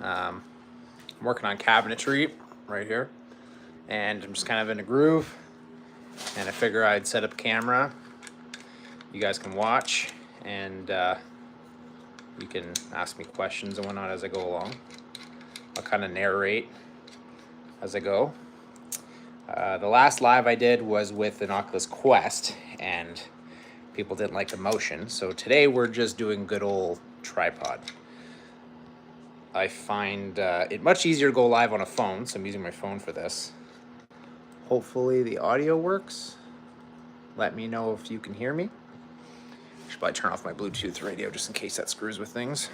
I'm working on cabinetry right here, and I'm just kind of in a groove, and I figure I'd set up a camera. You guys can watch, and you can ask me questions and whatnot as I go along. I'll kind of narrate as I go. The last live I did was with an Oculus Quest, and people didn't like the motion, so today we're just doing good old tripod. I find it much easier to go live on a phone, so I'm using my phone for this. Hopefully the audio works. Let me know if you can hear me. I should probably turn off my Bluetooth radio just in case that screws with things.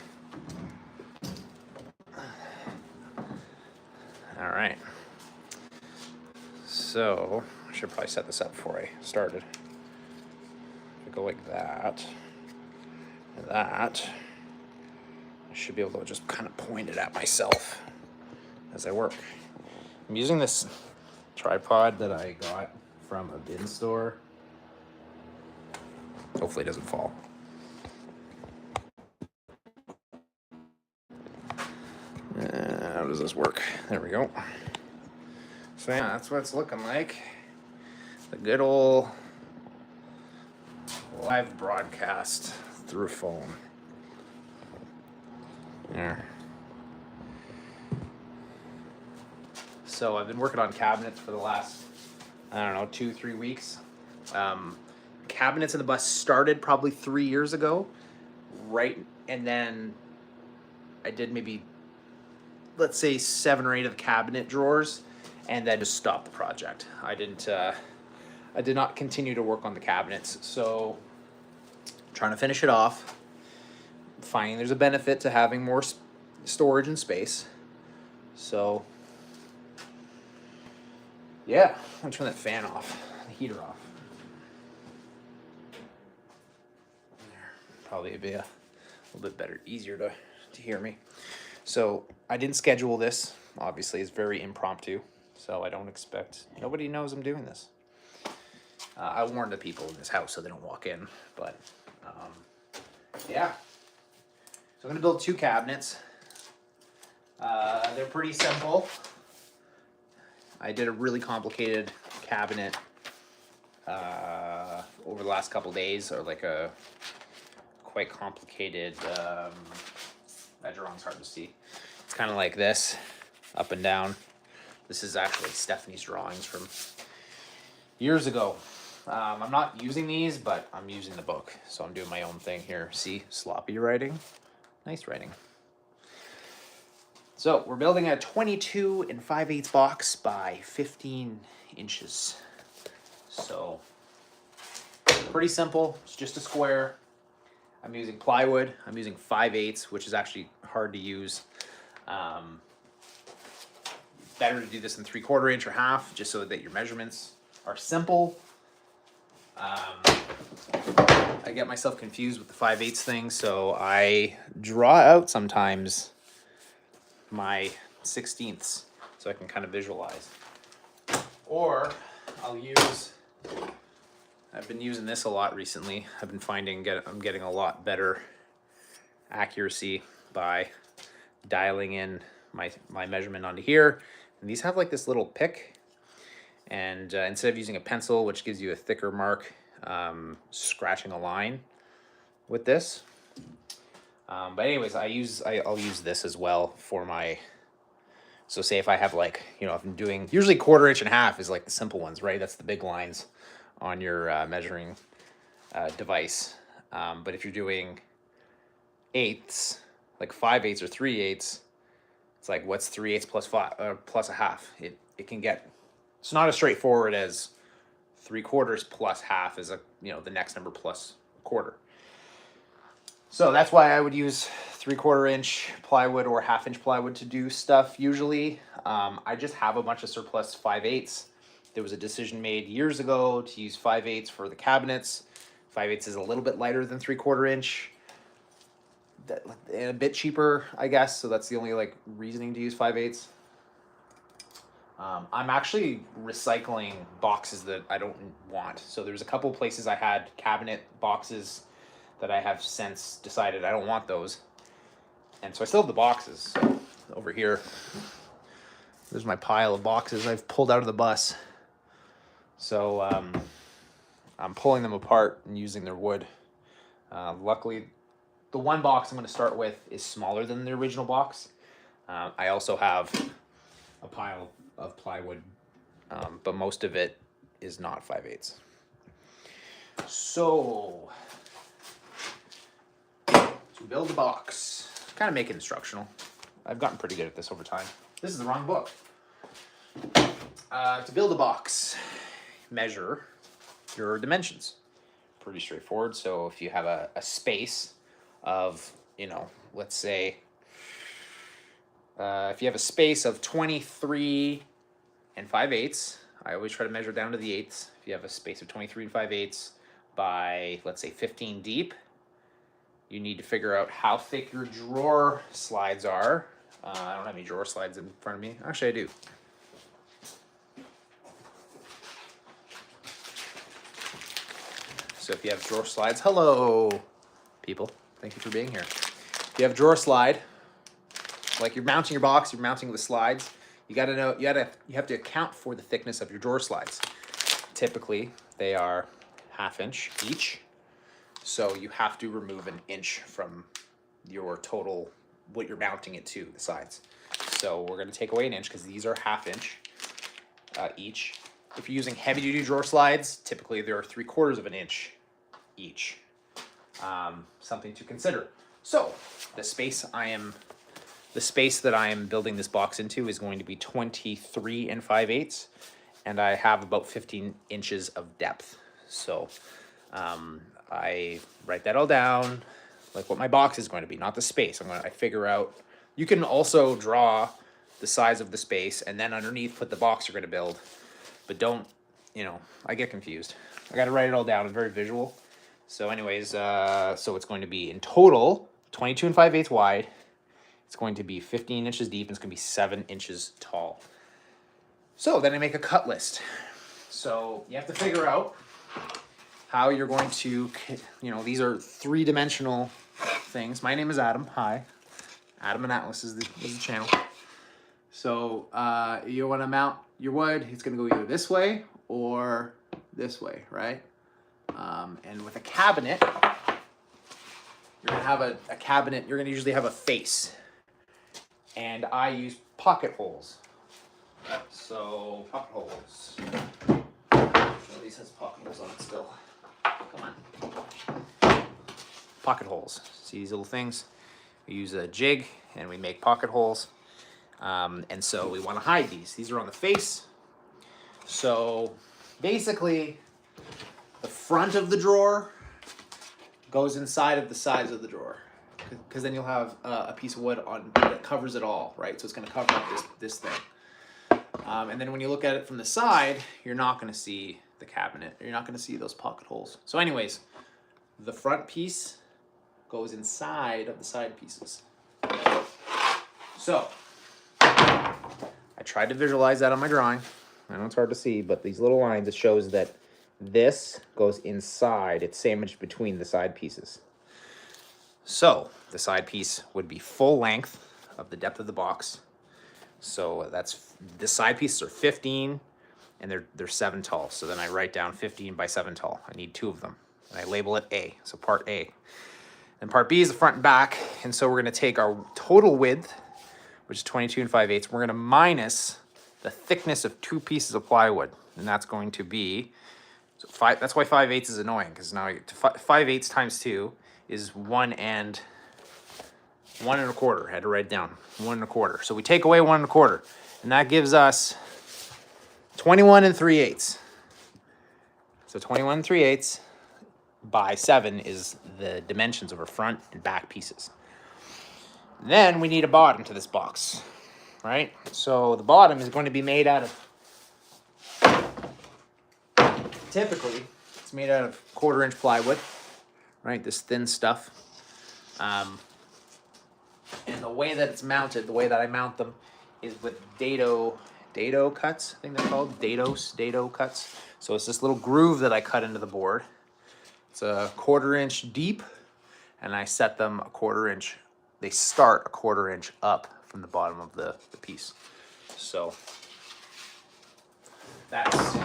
All right. So I should probably set this up before I started. If I go like that, and that, I should be able to just kind of point it at myself as I work. I'm using this tripod that I got from a bin store. Hopefully it doesn't fall. How does this work? There we go. So yeah, that's what it's looking like. The good old live broadcast through a phone. There. So I've been working on cabinets for the last, I don't know, 2-3 weeks. Cabinets in the bus started probably 3 years ago, right? And then I did maybe, let's say 7 or 8 of the cabinet drawers, and then just stopped the project. I did not continue to work on the cabinets. So trying to finish it off, finding there's a benefit to having more storage and space. So yeah, I'm gonna turn that fan off, the heater off. Probably be a little bit better, easier to hear me. So I didn't schedule this. Obviously, it's very impromptu. So I don't expect, nobody knows I'm doing this. I warned the people in this house so they don't walk in, but yeah. So I'm gonna build 2 cabinets. They're pretty simple. I did a really complicated cabinet over the last couple days, or like a quite complicated, that drawing's hard to see. It's kind of like this, up and down. This is actually Stephanie's drawings from years ago. I'm not using these, but I'm using the book, so I'm doing my own thing here. See, sloppy writing, nice writing. So we're building a 22 5/8 box by 15 inches. So pretty simple, it's just a square. I'm using plywood, I'm using 5/8, which is actually hard to use. Better to do this in 3/4 inch or half, just so that your measurements are simple. I get myself confused with the 5/8 thing, so I draw out sometimes my 1/16ths so I can kind of visualize. Or I've been using this a lot recently. I've been finding I'm getting a lot better accuracy by dialing in my measurement onto here. And these have like this little pick, and instead of using a pencil, which gives you a thicker mark, scratching a line with this. But anyways, I'll use this as well for my, so say if I have like, you know, if I'm doing, usually 1/4 inch and half is like the simple ones, right? That's the big lines on your measuring device. But if you're doing 8ths, like 5/8 or 3/8, it's like, what's 3/8 plus 5 plus a half? It can get, it's not as straightforward as 3/4 plus half is the next number plus 1/4. So that's why I would use 3/4 inch plywood or 1/2 inch plywood to do stuff usually. I just have a bunch of surplus 5/8. There was a decision made years ago to use 5/8 for the cabinets. 5/8 is a little bit lighter than 3/4 inch. And a bit cheaper, I guess. So that's the only like reasoning to use 5/8. I'm actually recycling boxes that I don't want. So there's a couple places I had cabinet boxes that I have since decided I don't want those. And so I still have the boxes. So over here. There's my pile of boxes I've pulled out of the bus. So I'm pulling them apart and using their wood. Luckily, the one box I'm going to start with is smaller than the original box. I also have a pile of plywood, but most of it is not 5/8. So, to build a box, kind of make it instructional. I've gotten pretty good at this over time. This is the wrong book. To build a box, measure your dimensions. Pretty straightforward. So if you have a space of, let's say, if you have a space of 23 and 5/8, I always try to measure down to the eighths. If you have a space of 23 and 5/8 by, let's say, 15 deep, you need to figure out how thick your drawer slides are. I don't have any drawer slides in front of me. Actually, I do. So if you have drawer slides, hello, people. Thank you for being here. If you have a drawer slide, like you're mounting your box, you're mounting the slides, you got to know, you have to account for the thickness of your drawer slides. Typically, they are 1/2 inch each. So you have to remove 1 inch from your total, what you're mounting it to, the sides. So we're going to take away 1 inch because these are 1/2 inch each. If you're using heavy duty drawer slides, typically they're 3/4 inch each. Something to consider. So the space that I am building this box into is going to be 23 and 5/8, and I have about 15 inches of depth. So I write that all down, like what my box is going to be, not the space. I figure out. You can also draw the size of the space and then underneath put the box you're going to build, but don't, I get confused. I got to write it all down. It's very visual. So anyways, so it's going to be in total 22 and 5/8 wide. It's going to be 15 inches deep, and it's going to be 7 inches tall. So then I make a cut list. So you have to figure out how you're going to, these are 3-dimensional things. My name is Adam. Hi. Adam and Atlas is the channel. So you want to mount your wood. It's going to go either this way or this way, right? And with a cabinet, you're going to have a cabinet. You're going to usually have a face. And I use pocket holes. So, pocket holes. At least has pocket holes on it still. Come on. Pocket holes. See these little things? We use a jig and we make pocket holes. And so we want to hide these. These are on the face. So basically, the front of the drawer goes inside of the sides of the drawer, because then you'll have a piece of wood on that covers it all, right? So it's going to cover up this thing. And then when you look at it from the side, you're not going to see the cabinet. You're not going to see those pocket holes. So anyways, the front piece goes inside of the side pieces. So I tried to visualize that on my drawing. I know it's hard to see, but these little lines, it shows that this goes inside. It's sandwiched between the side pieces. So the side piece would be full length of the depth of the box. So the side pieces are 15 and they're 7 tall. So then I write down 15 by 7 tall. I need 2 of them. And I label it A. So part A. And part B is the front and back. And so we're going to take our total width, which is 22 and 5/8. We're going to minus the thickness of 2 pieces of plywood. And that's going to be, that's why 5/8 is annoying, because now 5/8 times 2 is 1 and 1 1/4. I had to write it down, 1 1/4. So we take away 1 1/4, and that gives us 21 and 3/8. So 21 and 3/8 by 7 is the dimensions of our front and back pieces. Then we need a bottom to this box, right? So the bottom is going to be made out of, typically, it's made out of 1/4 inch plywood, right? This thin stuff. And the way that it's mounted, the way that I mount them, is with dado cuts, I think they're called, dado cuts. So it's this little groove that I cut into the board. It's a 1/4 inch deep, and I set them a 1/4 inch. They start a 1/4 inch up from the bottom of the piece. So that's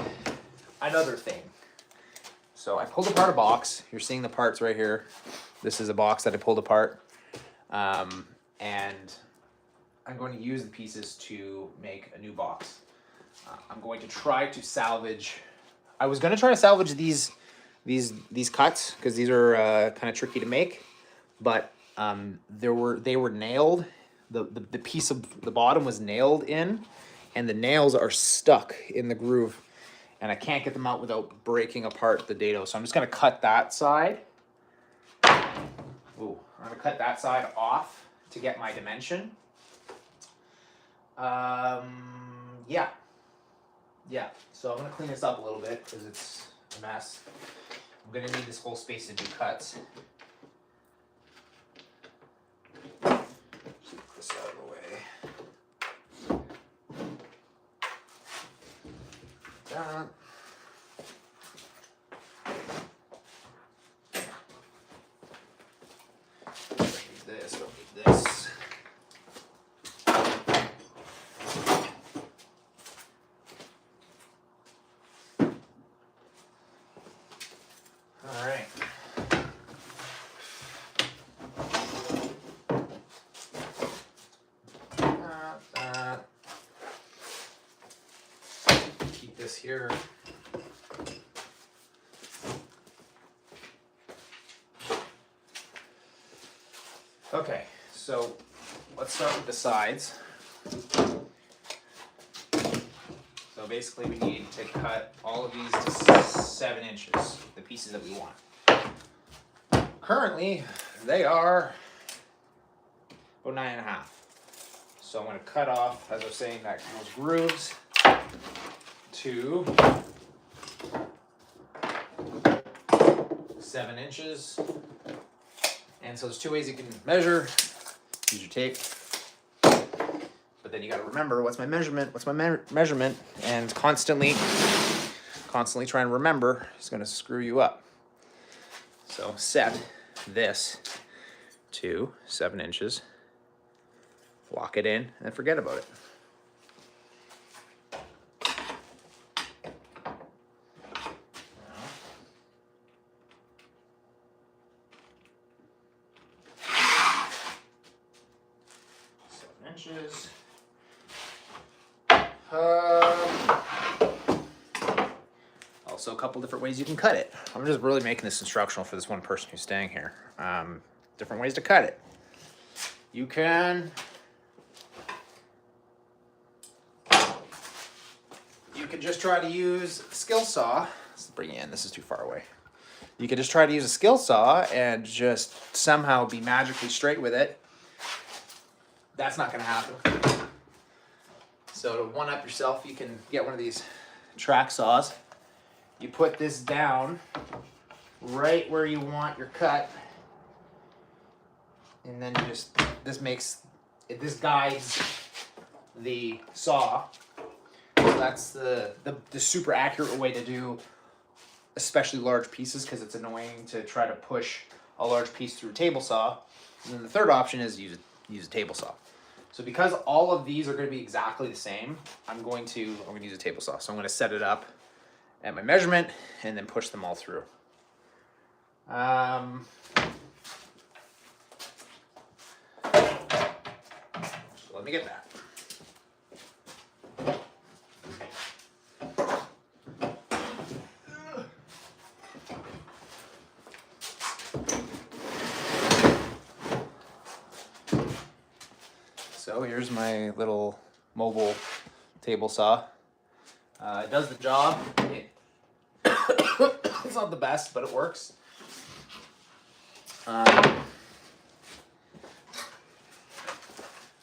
another thing. So I pulled apart a box. You're seeing the parts right here. This is a box that I pulled apart. And I'm going to use the pieces to make a new box. I'm going to try to salvage. I was going to try to salvage these cuts because these are kind of tricky to make, but they were nailed. The piece of the bottom was nailed in, and the nails are stuck in the groove, and I can't get them out without breaking apart the dado. So I'm just going to cut that side. Ooh, I'm going to cut that side off to get my dimension. Yeah. So I'm gonna clean this up a little bit because it's a mess. I'm gonna need this whole space to do cuts. Keep this out of the way. Done. Don't need this. Don't need this. Here. Okay, so let's start with the sides. So basically we need to cut all of these to 7 inches, the pieces that we want. Currently, they are about 9.5. So I'm going to cut off, as I was saying, those grooves to 7 inches. And so there's 2 ways you can measure. Use your tape. But then you got to remember, what's my measurement? What's my measurement? And constantly trying to remember is going to screw you up. So set this to 7 inches. Lock it in and forget about it. Also, a couple different ways you can cut it. I'm just really making this instructional for this one person who's staying here. Different ways to cut it. You can just try to use a skill saw. Let's bring you in. This is too far away. You can just try to use a skill saw and just somehow be magically straight with it. That's not going to happen. So to one up yourself, you can get one of these track saws. You put this down right where you want your cut, and then this guides the saw. So that's the super accurate way to do especially large pieces, because it's annoying to try to push a large piece through a table saw. And then the third option is use a table saw. So because all of these are going to be exactly the same, I'm going to use a table saw. So I'm going to set it up at my measurement and then push them all through. So let me get that. So here's my little mobile table saw. It does the job. It's not the best, but it works. I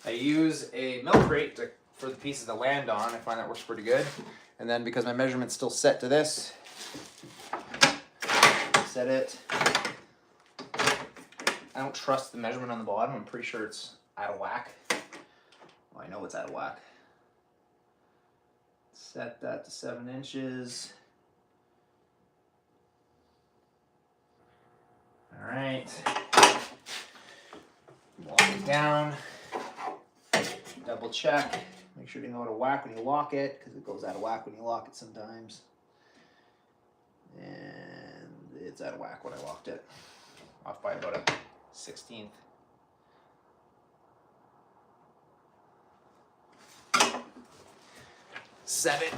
use a milk crate for the pieces to land on. I find that works pretty good. And then because my measurement's still set to this, set it. I don't trust the measurement on the bottom. I'm pretty sure it's out of whack. Well, I know it's out of whack. Set that to 7 inches. All right. Lock it down. double check. Make sure you know how to whack when you lock it, because it goes out of whack when you lock it sometimes. And it's out of whack when I locked it. Off by about a 16th. Seven.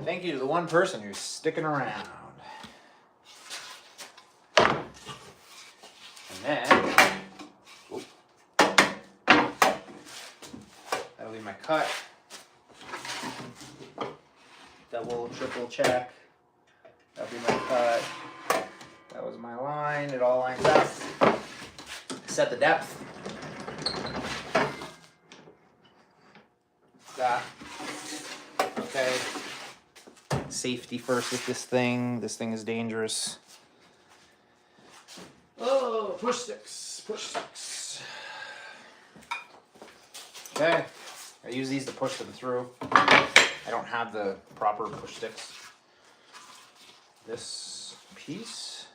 Thank you to the one person who's sticking around. And then, that'll be my cut. Double, triple check. That'll be my cut. That was my line. It all lines up. Set the depth. That. Okay. Safety first with this thing. This thing is dangerous. Oh, push sticks. Push sticks. Okay. I use these to push them through. I don't have the proper push sticks. This piece.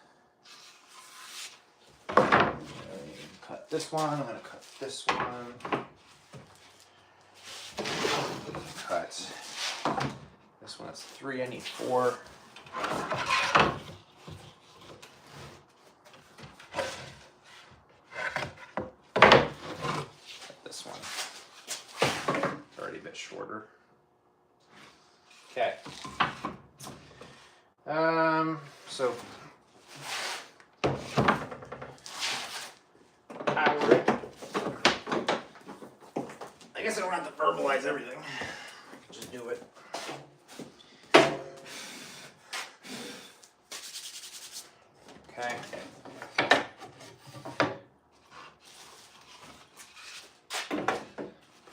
Cut this one. I'm going to cut this one. Cut this one. That's 3. I need 4. Cut this one. It's already a bit shorter. Okay. So I guess I don't have to verbalize everything. Just do it. Okay.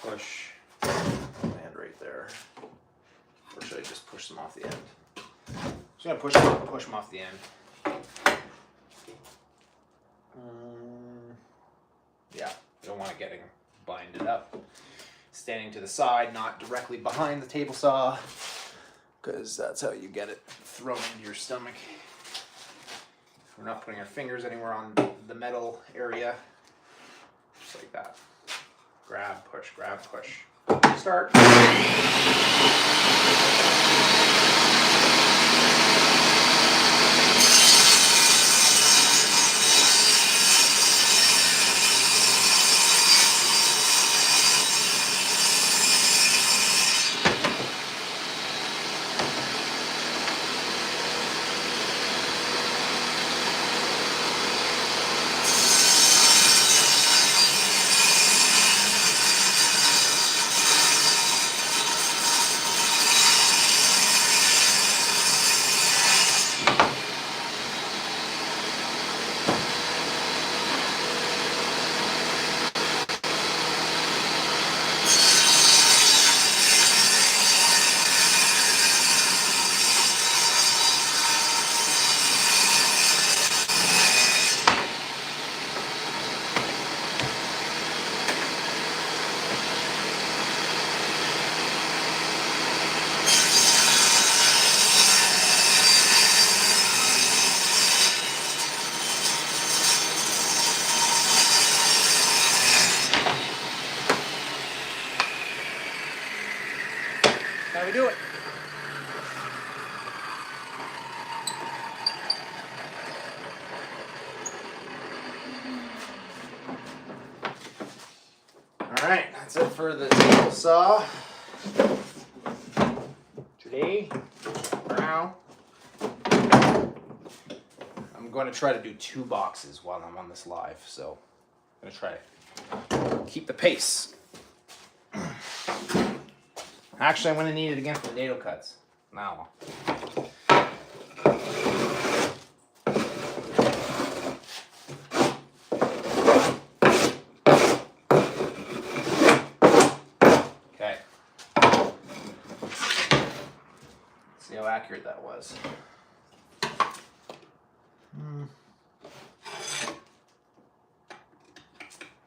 Push. Land right there. Or should I just push them off the end? I'm just gonna push them off the end. Yeah, I don't want it getting binded up. Standing to the side, not directly behind the table saw, because that's how you get it thrown into your stomach. We're not putting our fingers anywhere on the metal area. Just like that. Grab, push, start. How we do it? All right, that's it for the table saw today. For now, I'm going to try to do 2 boxes while I'm on this live, so I'm going to try to keep the pace. Actually, I'm going to need it again for the dado cuts. Now. Okay. See how accurate that was.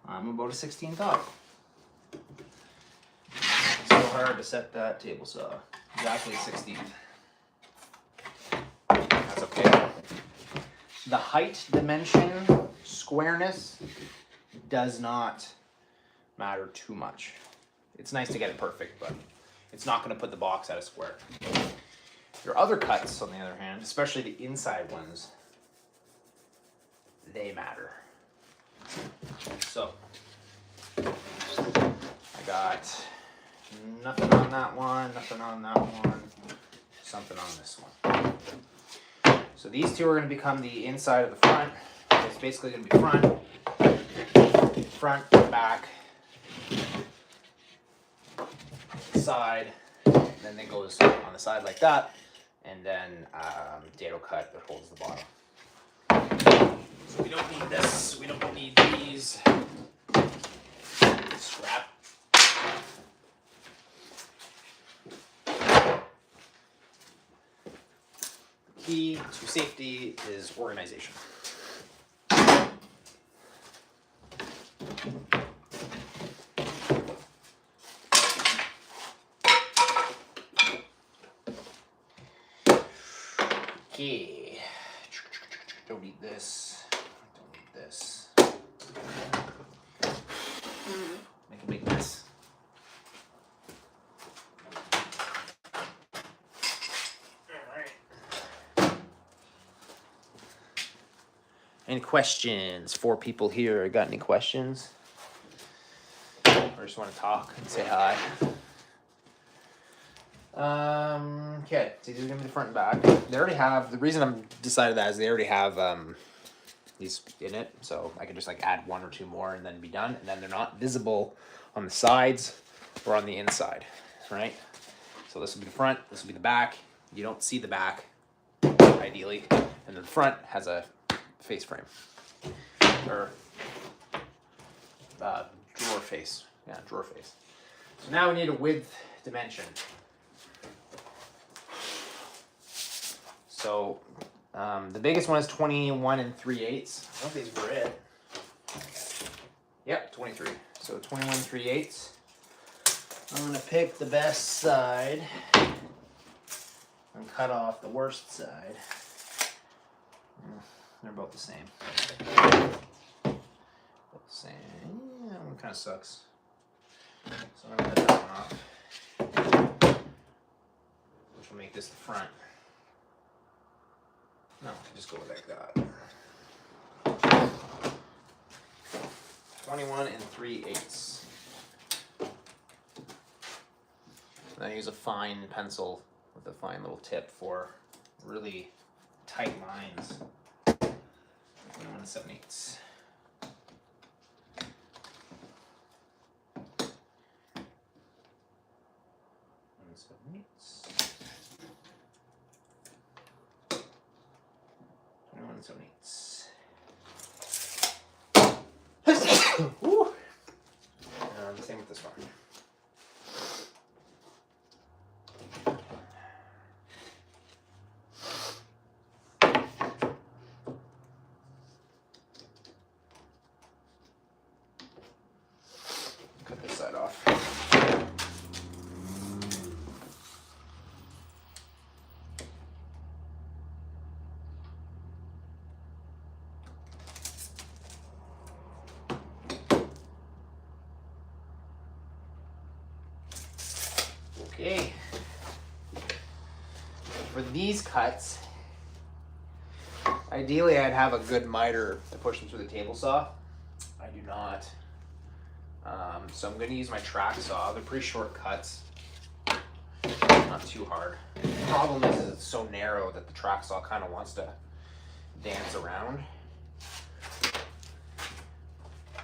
I'm about a 16th off. So hard to set that table saw. Exactly 16th. That's okay. The height dimension squareness does not matter too much. It's nice to get it perfect, but it's not going to put the box at a square. Your other cuts, on the other hand, especially the inside ones, they matter. So, I got nothing on that one, nothing on that one, something on this one. So these two are going to become the inside of the front. It's basically going to be front, back, side, and then it goes on the side like that, and then dado cut that holds the bottom. So we don't need this. We don't need these. Scrap. Key to safety is organization. Okay. Don't need this. Don't need this. Make a big mess. Any questions? 4 people here. Got any questions? Or just want to talk and say hi? Okay, so these are gonna be the front and back. They already have, the reason I'm decided that is they already have these in it, so I can just like add 1 or 2 more and then be done, and then they're not visible on the sides or on the inside, right? So this will be the front, this will be the back. You don't see the back, ideally, and then the front has a face frame, or drawer face. Yeah, drawer face. So now we need a width dimension. So the biggest one is 21 3/8. I don't know if these were it. Yep, 23. So 21 3/8. I'm gonna pick the best side and cut off the worst side. They're both the same. Both the same. Yeah, that one kind of sucks. So I'm gonna cut that one off, which will make this the front. No, just go like that. 21 3/8. And I use a fine pencil with a fine little tip for really tight lines. 21 7/8. Same with this one. Cut this side off. Okay, for these cuts, ideally I'd have a good miter to push them through the table saw. I do not. So I'm going to use my track saw. They're pretty short cuts, not too hard. The problem is it's so narrow that the track saw kind of wants to dance around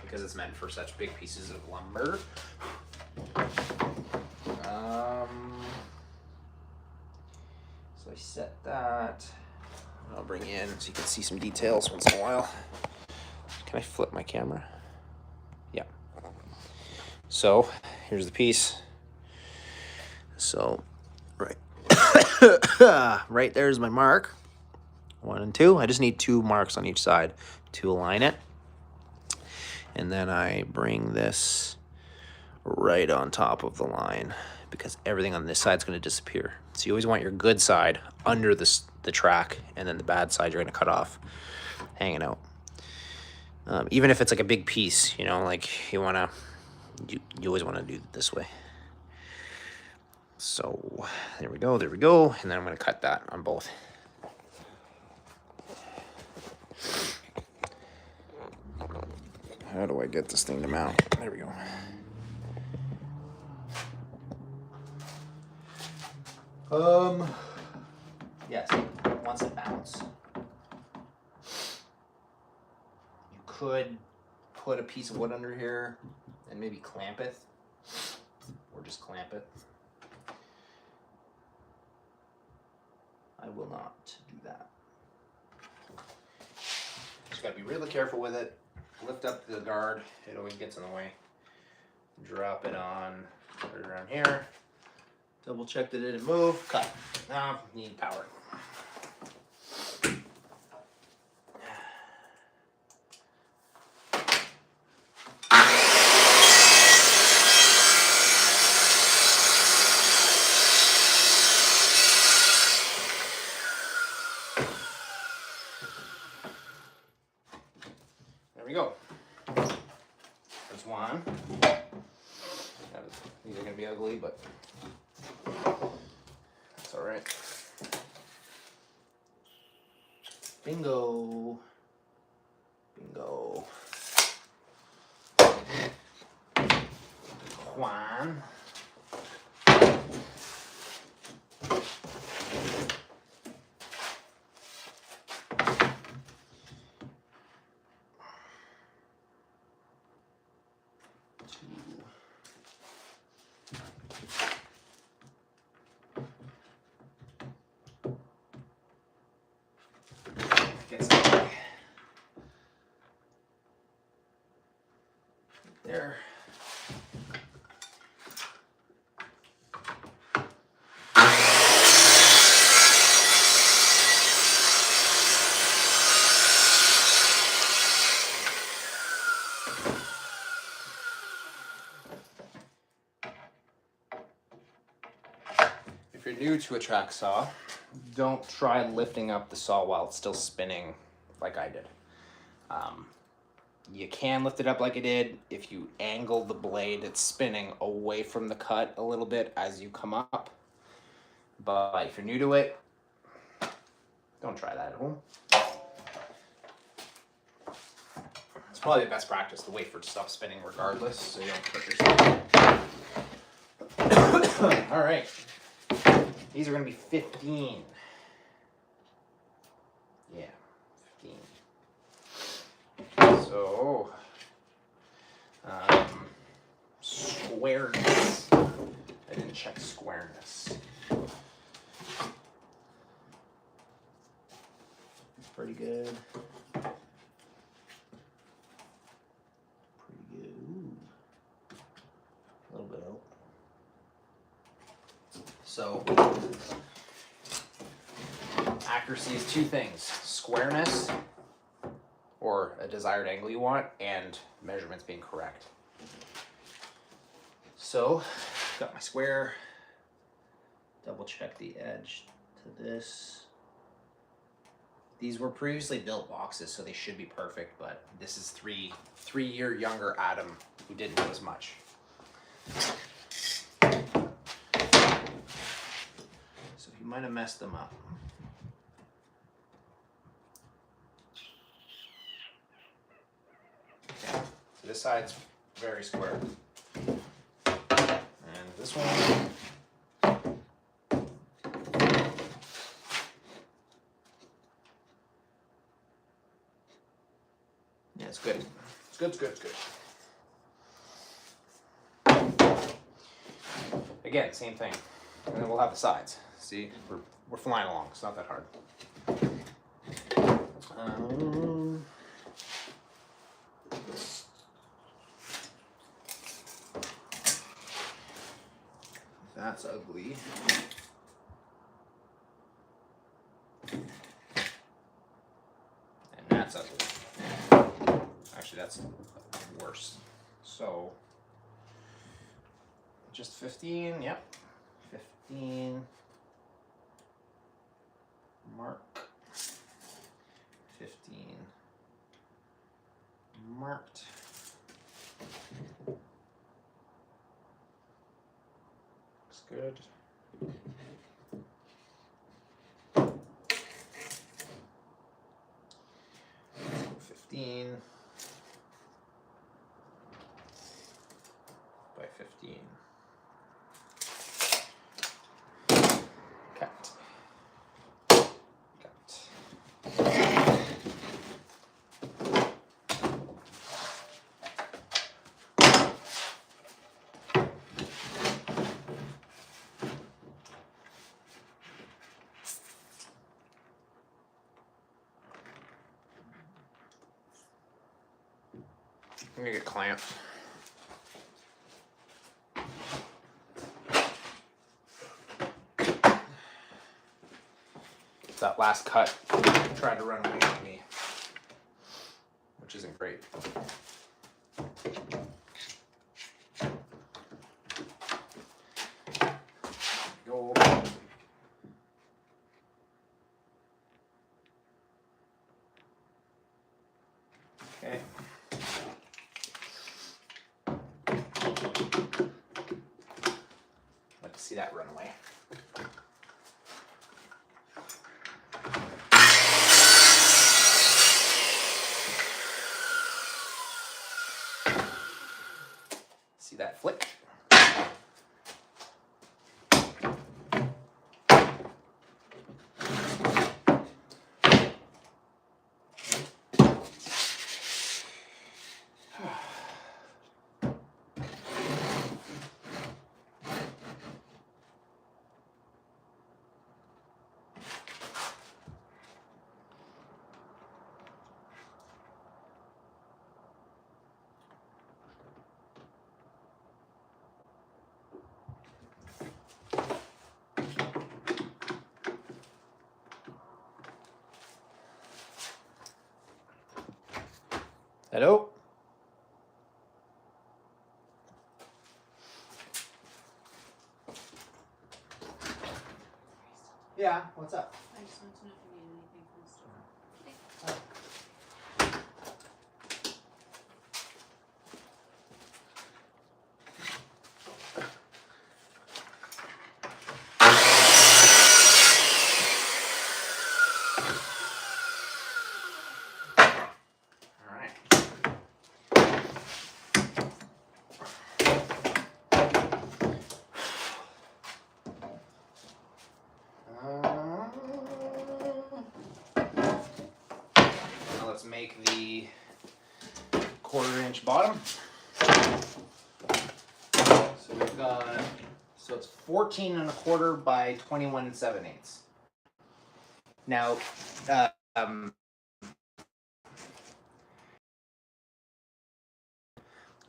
because it's meant for such big pieces of lumber. So I set that. I'll bring you in so you can see some details once in a while. Can I flip my camera? Yeah. So here's the piece. So right, right there's my mark. 1 and 2. I just need 2 marks on each side to align it. And then I bring this right on top of the line because everything on this side is going to disappear. So you always want your good side under the track, and then the bad side you're going to cut off hanging out. Even if it's like a big piece, you know, like you want to You always want to do it this way. So there we go, and then I'm going to cut that on both. How do I get this thing to mount? There we go. Yes, once it mounts, you could put a piece of wood under here and maybe clamp it, or just clamp it. I will not do that. Just gotta be really careful with it. Lift up the guard, it always gets in the way. Drop it on, put it around here. Double check that it didn't move, cut. Now, need power. There we go. There's one. These are gonna be ugly, but that's all right. Bingo. Bingo. Juan. There. If you're new to a track saw, don't try lifting up the saw while it's still spinning like I did. You can lift it up like I did if you angle the blade that's spinning away from the cut a little bit as you come up. But if you're new to it, don't try that at home. It's probably the best practice to wait for it to stop spinning regardless, so you don't hurt yourself. All right. These are going to be 15. Yeah, 15. So, squareness. I didn't check squareness. Pretty good. Pretty good. Ooh. A little bit out. So, accuracy is two things: squareness, or a desired angle you want, and measurements being correct. So, got my square. Double check the edge to this. These were previously built boxes, so they should be perfect, but this is three-year younger Adam who didn't know as much. So he might have messed them up. Okay, so this side's very square. And this one, yeah, it's good. It's good, it's good, it's good. Again, same thing. And then we'll have the sides. See, we're flying along. It's not that hard. That's ugly. And that's ugly. Actually, that's worse. So, just 15, yep. 15. Mark. 15. Marked. Looks good. So 15 by 15. Cut. I'm gonna get clamps. That last cut tried to run away from me, which isn't great. Go. Okay. Let's see that run away. See that flick? Hello? Yeah, what's up? I just want to know if you need anything from the store. All right. Now let's make the 1/4-inch bottom. So we've got, so it's 14 1/4 by 21 7/8. Now,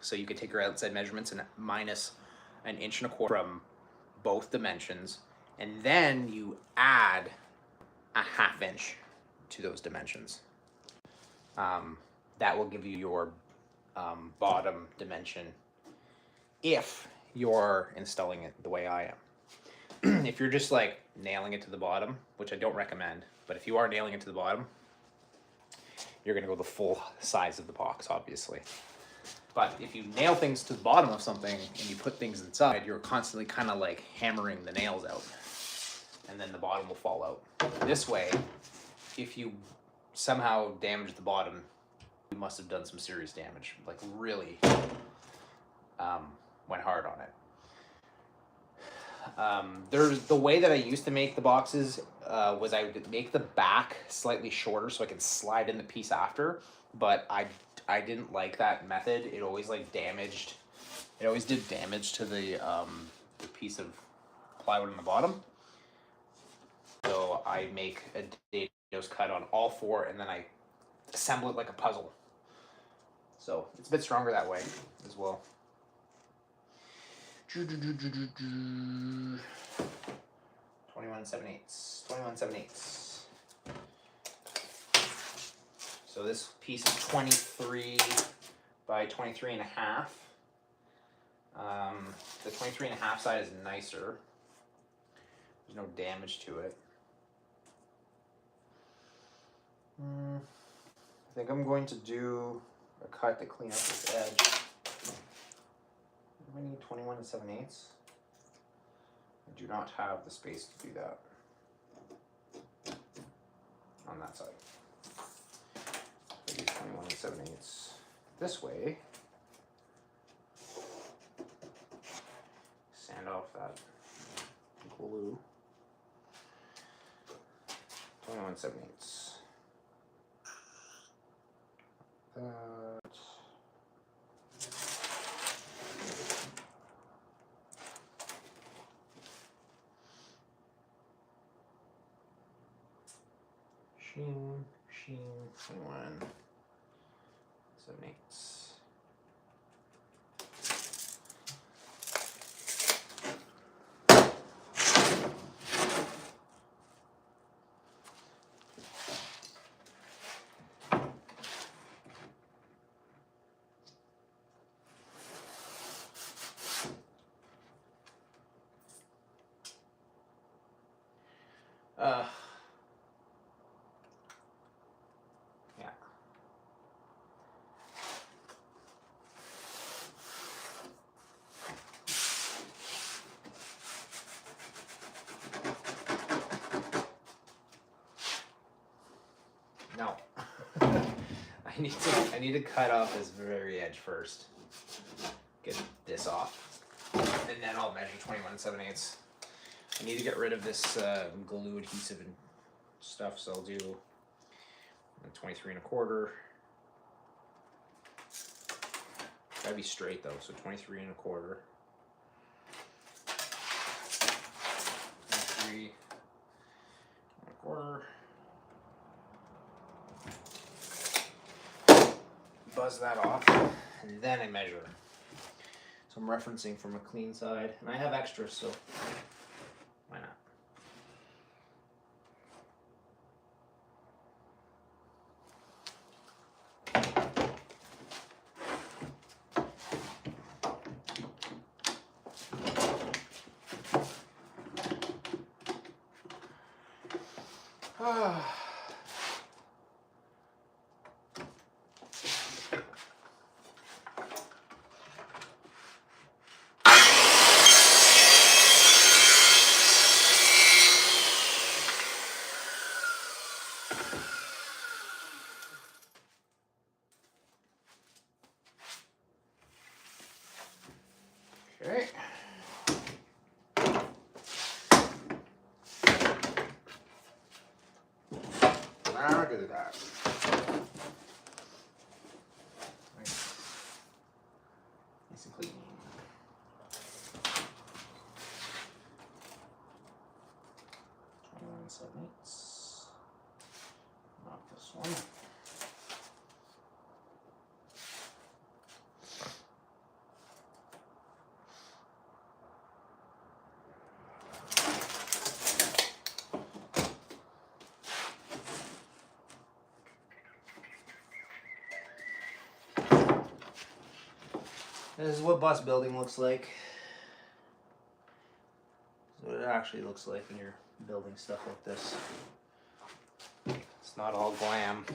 so you could take your outside measurements and minus 1 1/4 from both dimensions, and then you add a 1/2 inch to those dimensions. That will give you your bottom dimension if you're installing it the way I am. If you're just like nailing it to the bottom, which I don't recommend, but if you are nailing it to the bottom, you're gonna go the full size of the box, obviously. But if you nail things to the bottom of something and you put things inside, you're constantly kind of like hammering the nails out, and then the bottom will fall out. This way, if you somehow damage the bottom, you must have done some serious damage, like really went hard on it. There's the way that I used to make the boxes was I would make the back slightly shorter so I can slide in the piece after, but I didn't like that method. It always like damaged. It always did damage to the piece of plywood in the bottom. So I make a dado cut on all 4, and then I assemble it like a puzzle. So it's a bit stronger that way as well. 21 7/8. 21 7/8. So this piece is 23 by 23 1/2. The 23 1/2 side is nicer. There's no damage to it. I think I'm going to do a cut to clean up this edge. We need 21 7/8. I do not have the space to do that on that side. I do 21 7/8 this way. Sand off that glue. 21 7/8. That. Sheen, 21 7/8. Yeah. No. I need to cut off this very edge first. Get this off. And then I'll measure 21 7/8. I need to get rid of this glue adhesive and stuff, so I'll do 23 1/4. Gotta be straight though, so 23 1/4. 23 1/4. Buzz that off, and then I measure. So I'm referencing from a clean side, and I have extras, so why not? Okay. Now look at that. Nice and clean. One 7/8. Not this one. This is what bus building looks like. This is what it actually looks like when you're building stuff like this. It's not all glam.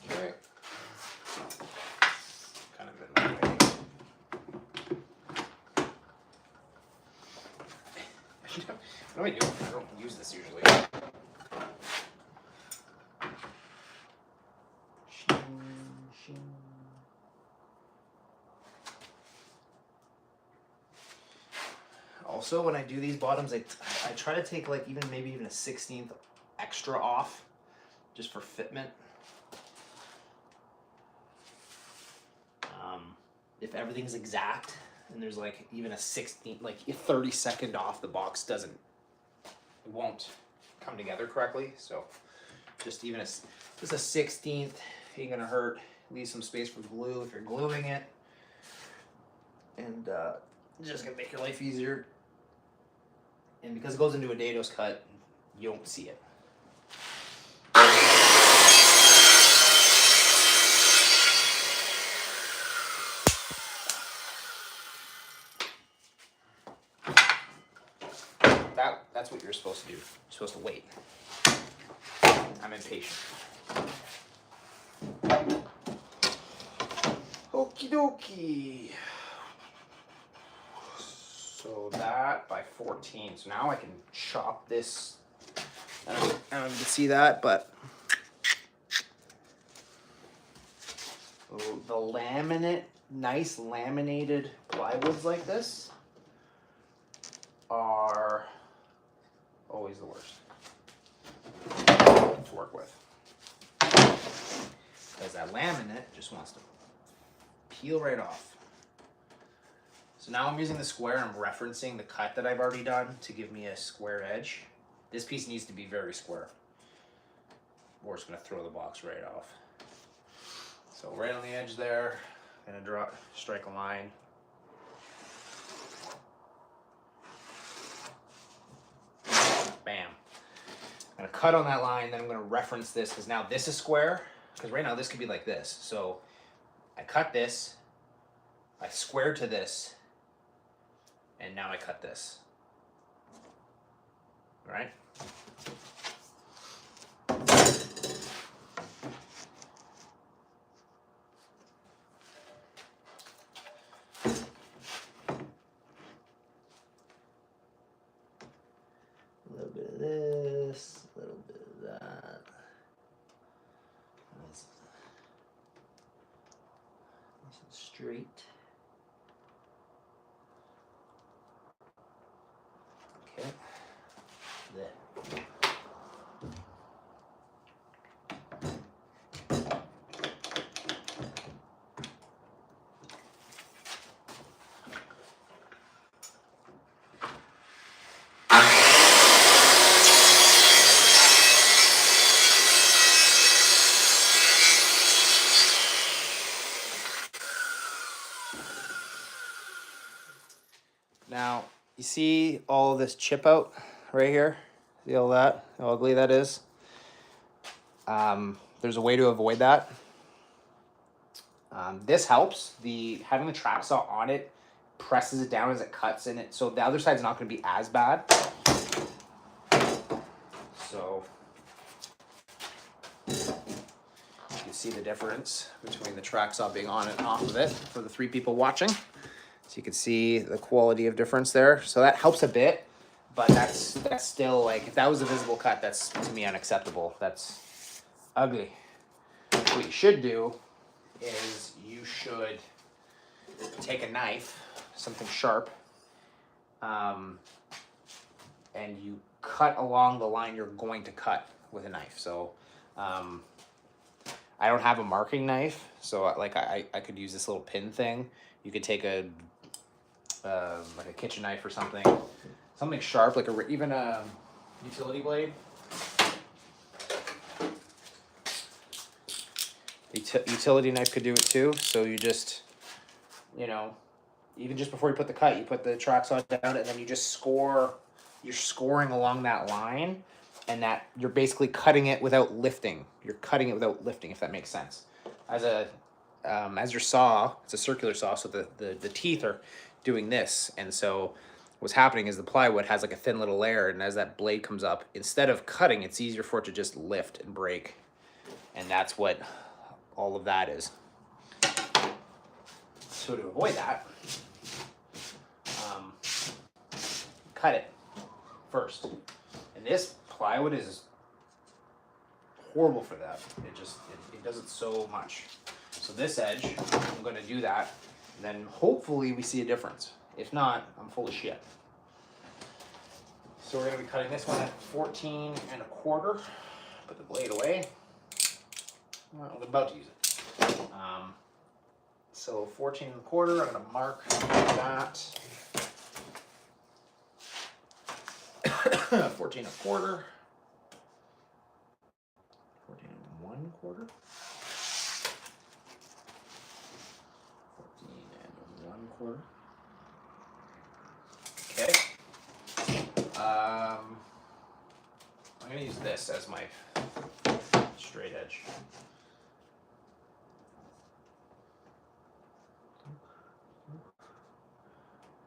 Okay. Kind of in my way. What do I do? I don't use this usually. Also, when I do these bottoms, I try to take like maybe even a 1/16 extra off, just for fitment. If everything's exact and there's like even a 1/16, like a 30-second off, the box won't come together correctly. So just a 1/16 ain't gonna hurt. Leave some space for glue if you're gluing it, and just gonna make your life easier. And because it goes into a dados cut, you don't see it. That's what you're supposed to do. You're supposed to wait. I'm impatient. Okie dokie. So that by 14. So now I can chop this. I don't know if you can see that, but the laminate, nice laminated plywoods like this are always the worst to work with. Because that laminate just wants to peel right off. So now I'm using the square, I'm referencing the cut that I've already done to give me a square edge. This piece needs to be very square, or it's gonna throw the box right off. So right on the edge there, gonna strike a line. Bam. I'm gonna cut on that line, then I'm gonna reference this, because now this is square, because right now this could be like this. So I cut this, I square to this, and now I cut this. All right? A little bit of this, a little bit of that. Nice and straight. Okay. There. Now, you see all this chip out right here? See all that? How ugly that is? There's a way to avoid that. This helps. Having the track saw on it presses it down as it cuts in it, so the other side's not going to be as bad. So you can see the difference between the track saw being on and off of it for the 3 people watching. So you can see the quality of difference there. So that helps a bit, but that's still, like, if that was a visible cut, that's to me unacceptable. That's ugly. What you should do is you should take a knife, something sharp, and you cut along the line you're going to cut with a knife. So I don't have a marking knife, so like I could use this little pin thing. You could take a like a kitchen knife or something sharp, like even a utility blade. Utility knife could do it too. So you just, even just before you put the cut, you put the track saw down, and then you just score. You're scoring along that line, and that you're basically cutting it without lifting. You're cutting it without lifting, if that makes sense. As your saw, it's a circular saw, so the teeth are doing this, and so what's happening is the plywood has like a thin little layer, and as that blade comes up, instead of cutting, it's easier for it to just lift and break, and that's what all of that is. So to avoid that, cut it first. And this plywood is horrible for that. It does it so much. So this edge, I'm going to do that, and then hopefully we see a difference. If not, I'm full of shit. So we're going to be cutting this one at 14 1/4. Put the blade away. Well, I'm about to use it. So 14 1/4, I'm going to mark that. 14 1/4. 14 1/4. 14 1/4. Okay. I'm going to use this as my straight edge.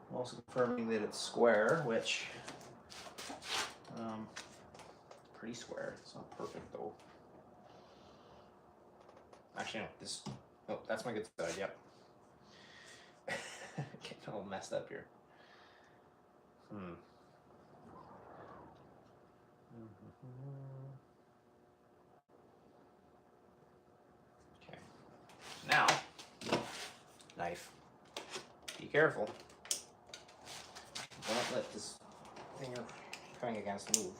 I'm also confirming that it's square, which pretty square. It's not perfect though. Actually, no. That's my good side. Yep. all messed up here. Okay. Now, knife. Be careful. Don't let this thing you're cutting against move.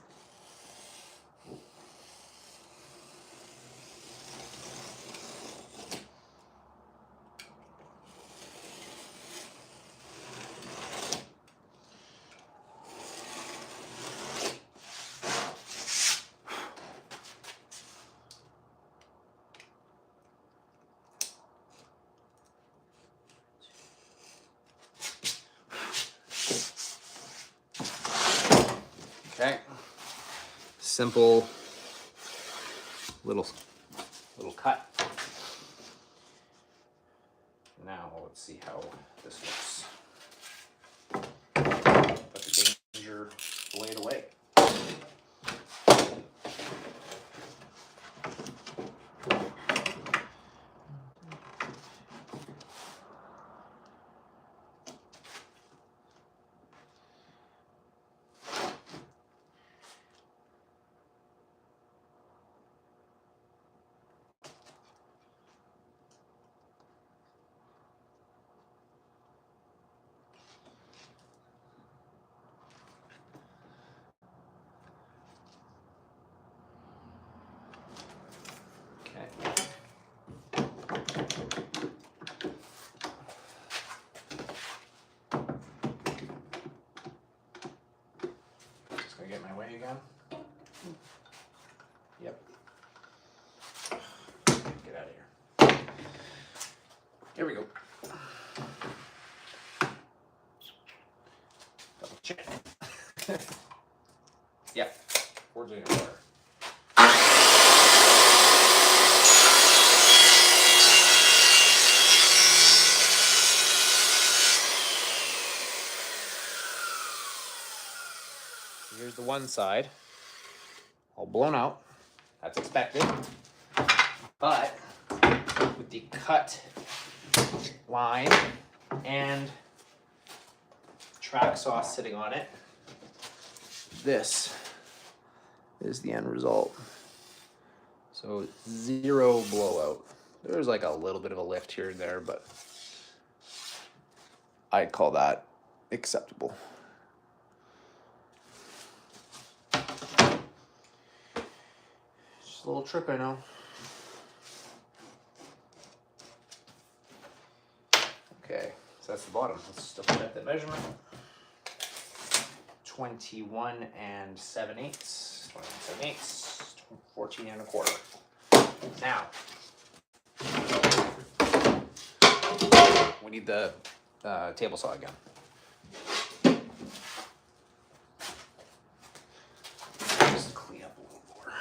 Okay. Simple little cut. Now let's see how this looks. Put the danger blade away. Just gonna get my way again. Yep. Get out of here. Here we go. Double check. Yep. We're doing it water. Here's the one side, all blown out. That's expected. But with the cut line and track sauce sitting on it, this is the end result. So 0 blowout. There's like a little bit of a lift here and there, but I'd call that acceptable. Just a little trick, I know. Okay, so that's the bottom. Let's double check that measurement. 21 and 7/8. 21 7/8. 14 and a quarter. Now, we need the table saw again. Just clean up a little more.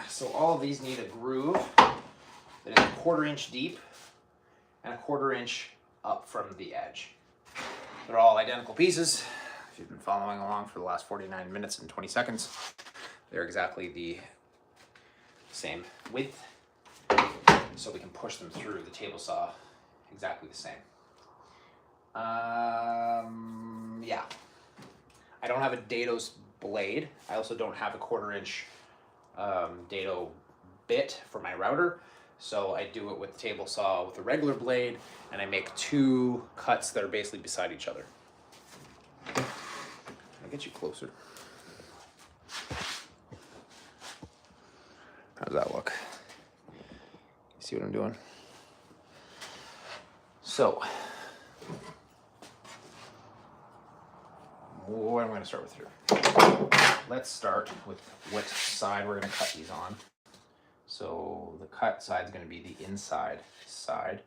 So all of these need a groove that is a 1/4 inch deep and a 1/4 inch up from the edge. They're all identical pieces. If you've been following along for the last 49 minutes and 20 seconds, they're exactly the same width. So we can push them through the table saw exactly the same. Yeah. I don't have a Dados blade. I also don't have a 1/4 inch dado bit for my router, so I do it with the table saw with a regular blade, and I make 2 cuts that are basically beside each other. I'll get you closer. How's that look? You see what I'm doing? So, what am I going to start with here? Let's start with what side we're going to cut these on. So the cut side is going to be the inside side.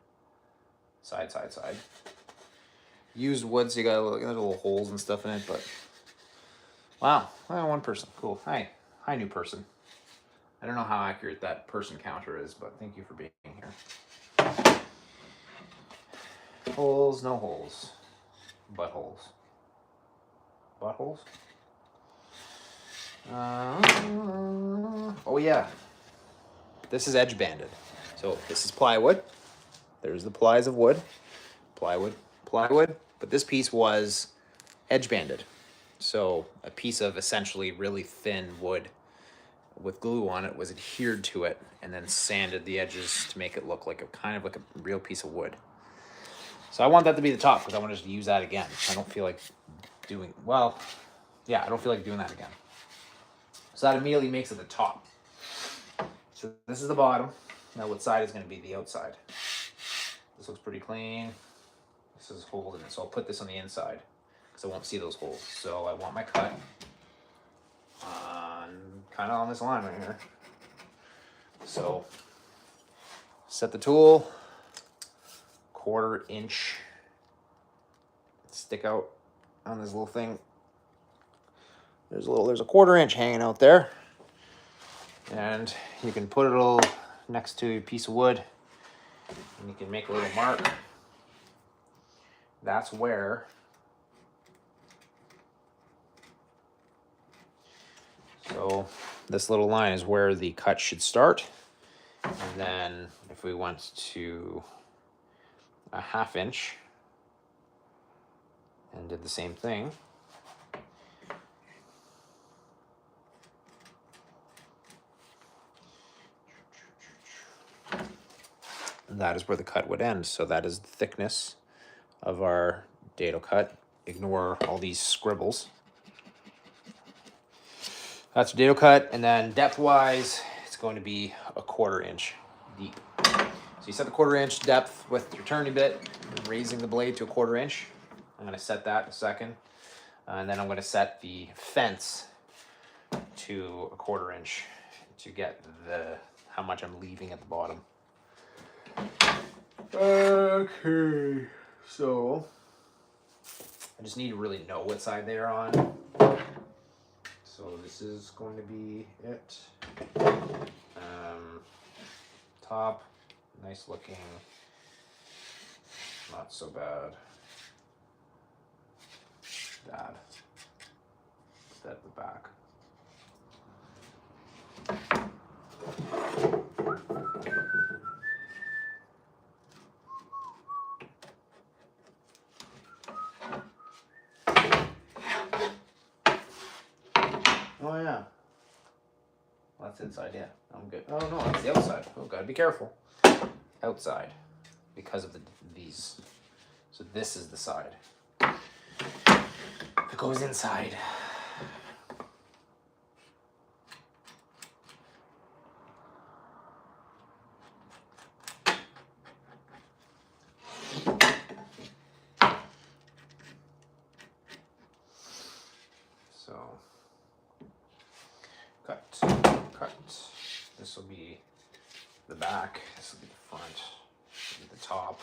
used wood, so you got little holes and stuff in it, but wow, well, one person, cool. Hi, new person. I don't know how accurate that person counter is, but thank you for being here. Holes, no holes. Buttholes. Buttholes? Oh yeah. This is edge banded. So this is plywood. There's the plies of wood. Plywood. But this piece was edge banded. So a piece of essentially really thin wood with glue on it was adhered to it and then sanded the edges to make it look like a kind of like a real piece of wood. So I want that to be the top because I want to just use that again. I don't feel like doing, well, yeah, I don't feel like doing that again. So that immediately makes it the top. So this is the bottom. Now what side is going to be the outside? This looks pretty clean. This is holes in it. So I'll put this on the inside because I won't see those holes. So I want my cut on kind of on this line right here. So set the tool, 1/4 inch stick out on this little thing. There's a 1/4 inch hanging out there, and you can put it all next to a piece of wood, and you can make a little mark. That's where so this little line is where the cut should start, and then if we went to a 1/2 inch and did the same thing, that is where the cut would end. So that is the thickness of our dado cut. Ignore all these scribbles. That's your dado cut, and then depth-wise, it's going to be a 1/4 inch deep. So you set the 1/4 inch depth with your turning bit, raising the blade to a 1/4 inch. I'm going to set that in a second, and then I'm going to set the fence to a 1/4 inch to get how much I'm leaving at the bottom. Okay, so I just need to really know what side they're on. So this is going to be it. Top, nice looking, not so bad. Bad. That at the back. Oh yeah. Well, that's inside, yeah. I'm good. Oh no, that's the outside. Oh, gotta be careful. Outside, because of these. So this is the side. It goes inside. So cut. This will be the back. This will be the front. This will be the top.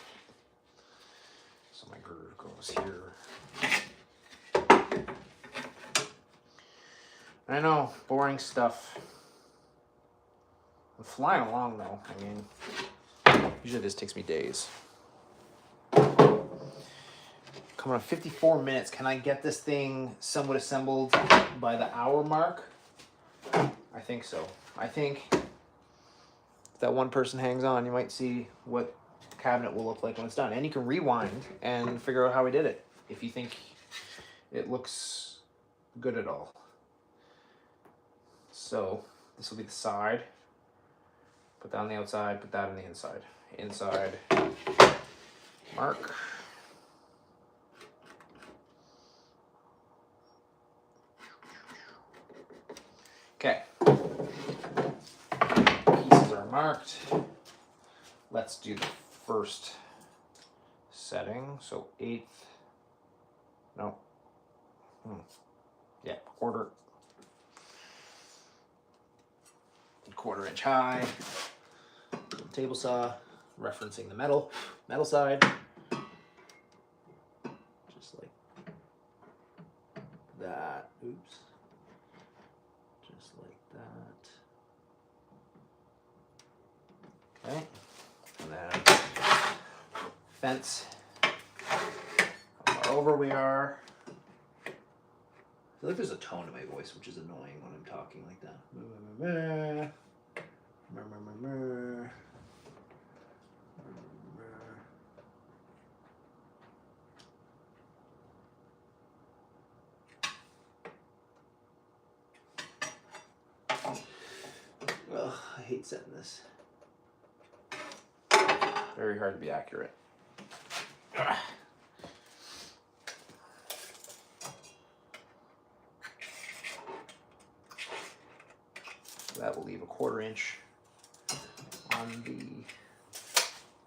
So my groove goes here. I know, boring stuff. I'm flying along though. I mean, usually this takes me days. Coming on 54 minutes. Can I get this thing somewhat assembled by the hour mark? I think so. I think if that one person hangs on, you might see what the cabinet will look like when it's done. And you can rewind and figure out how we did it if you think it looks good at all. So this will be the side. Put that on the outside, put that on the inside. Inside, mark. Okay. Pieces are marked. Let's do the first setting. So 1/8. No. Yeah, 1/4 inch high. Table saw, referencing the metal side. Okay. And then fence. How far over we are. I feel like there's a tone to my voice, which is annoying when I'm talking like that. Ugh, I hate setting this. Very hard to be accurate. That will leave a 1/4 inch on the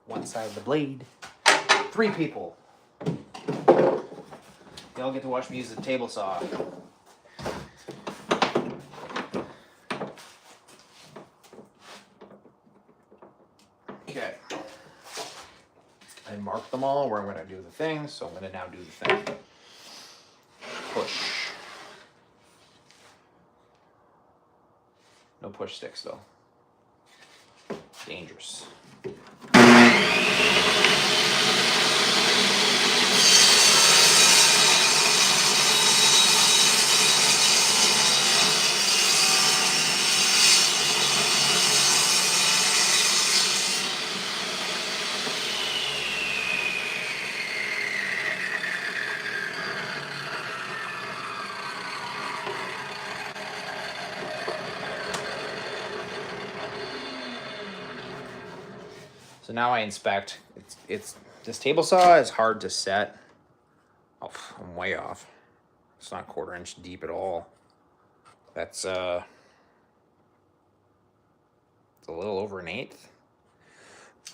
one side of the blade. 3 people. They all get to watch me use the table saw. Okay. I marked them all where I'm going to do the thing, so I'm going to now do the thing. Push. No push sticks though. Dangerous. So now I inspect. It's this table saw is hard to set. Oh, I'm way off. It's not 1/4 inch deep at all. That's it's a little over 1/8.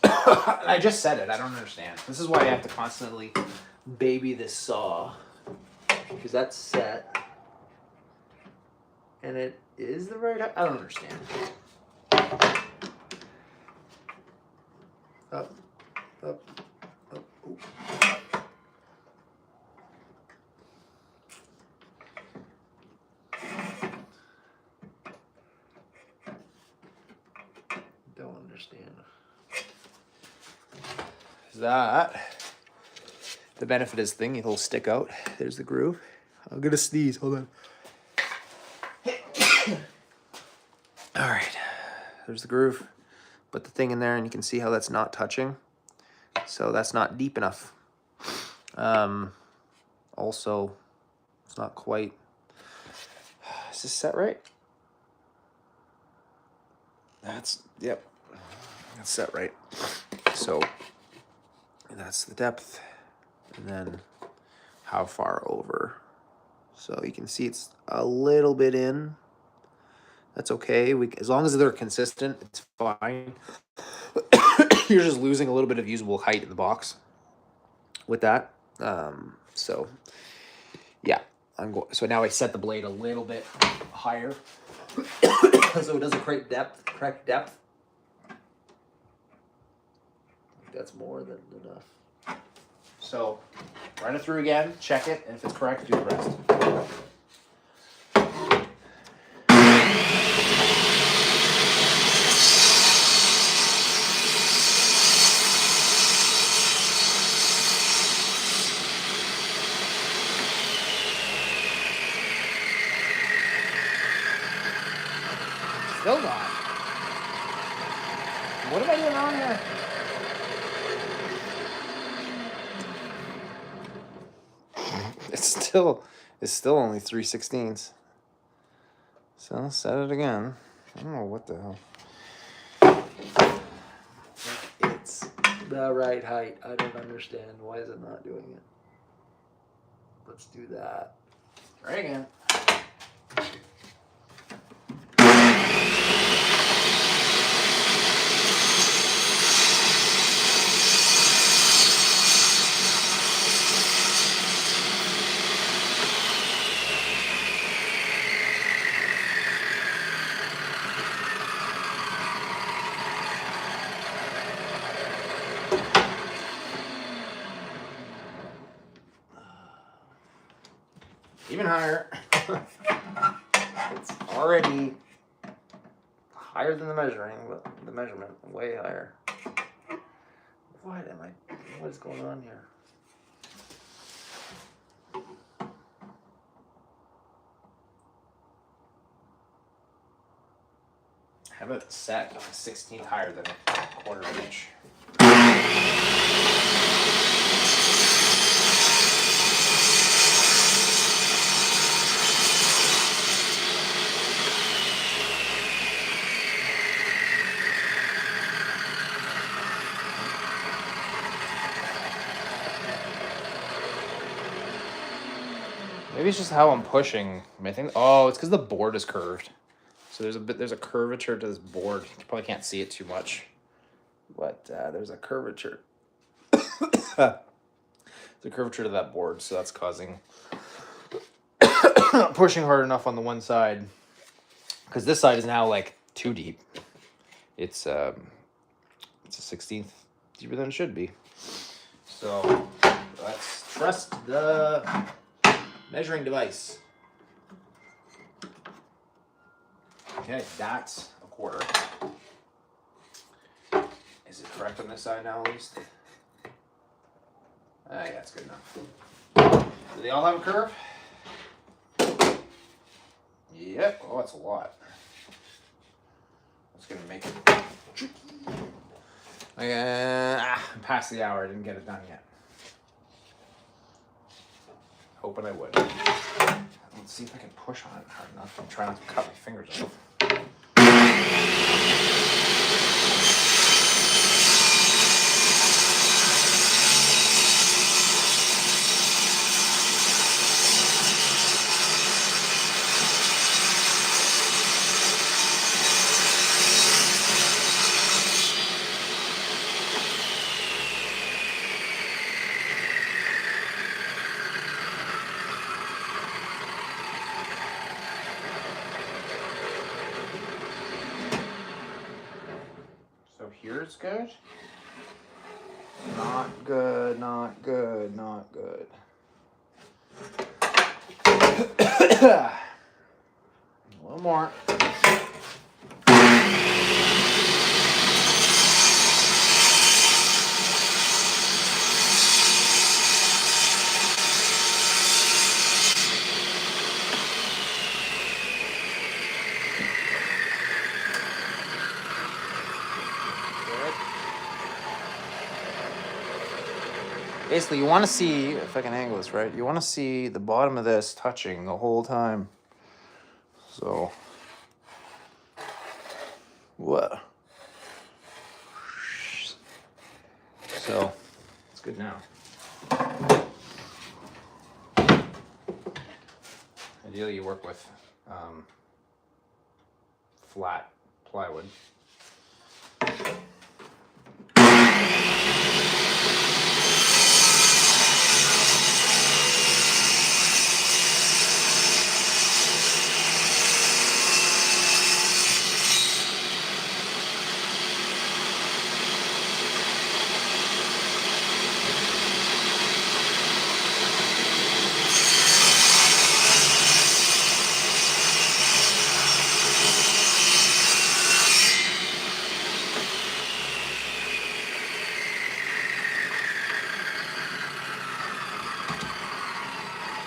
I just said it. I don't understand. This is why I have to constantly baby this saw, because that's set, and it is the right. I don't understand. Up, up, up. Ooh. Don't understand. That. The benefit is thing, it'll stick out. There's the groove. I'm gonna sneeze. Hold on. All right. There's the groove. Put the thing in there, and you can see how that's not touching. So that's not deep enough. Also, it's not quite. Is this set right? Yep. That's set right. So that's the depth, and then how far over. So you can see it's a little bit in. That's okay. As long as they're consistent, it's fine. You're just losing a little bit of usable height in the box with that. So yeah, so now I set the blade a little bit higher, so it doesn't correct depth. That's more than enough. So run it through again, check it, and if it's correct, do the rest. Still not. What am I doing wrong here? It's still only 3/16. So set it again. I don't know what the hell. It's the right height. I don't understand. Why is it not doing it? Let's do that. Try again. Even higher. It's already higher higher than the measuring, but the measurement way higher. What is going on here? I have it set a 16th higher than a quarter inch. Maybe it's just how I'm pushing. I think. Oh, it's because the board is curved. So there's a curvature to this board. You probably can't see it too much, but there's a curvature. There's a curvature to that board, so that's causing pushing hard enough on the one side. Because this side is now like too deep. It's a 16th deeper than it should be. So let's trust the measuring device. Okay, that's a quarter. Is it correct on this side now, at least? Yeah, that's good enough. Do they all have a curve? Yep. Oh, that's a lot. That's gonna make it tricky. I'm past the hour. I didn't get it done yet. Hoping I would. Let's see if I can push on it hard enough. I'm trying not to cut my fingers off. Here's good. Not good, not good, not good. A little more. Basically, you want to see, if I can angle this right, you want to see the bottom of this touching the whole time. So, what? So, it's good now. Ideally, you work with flat plywood.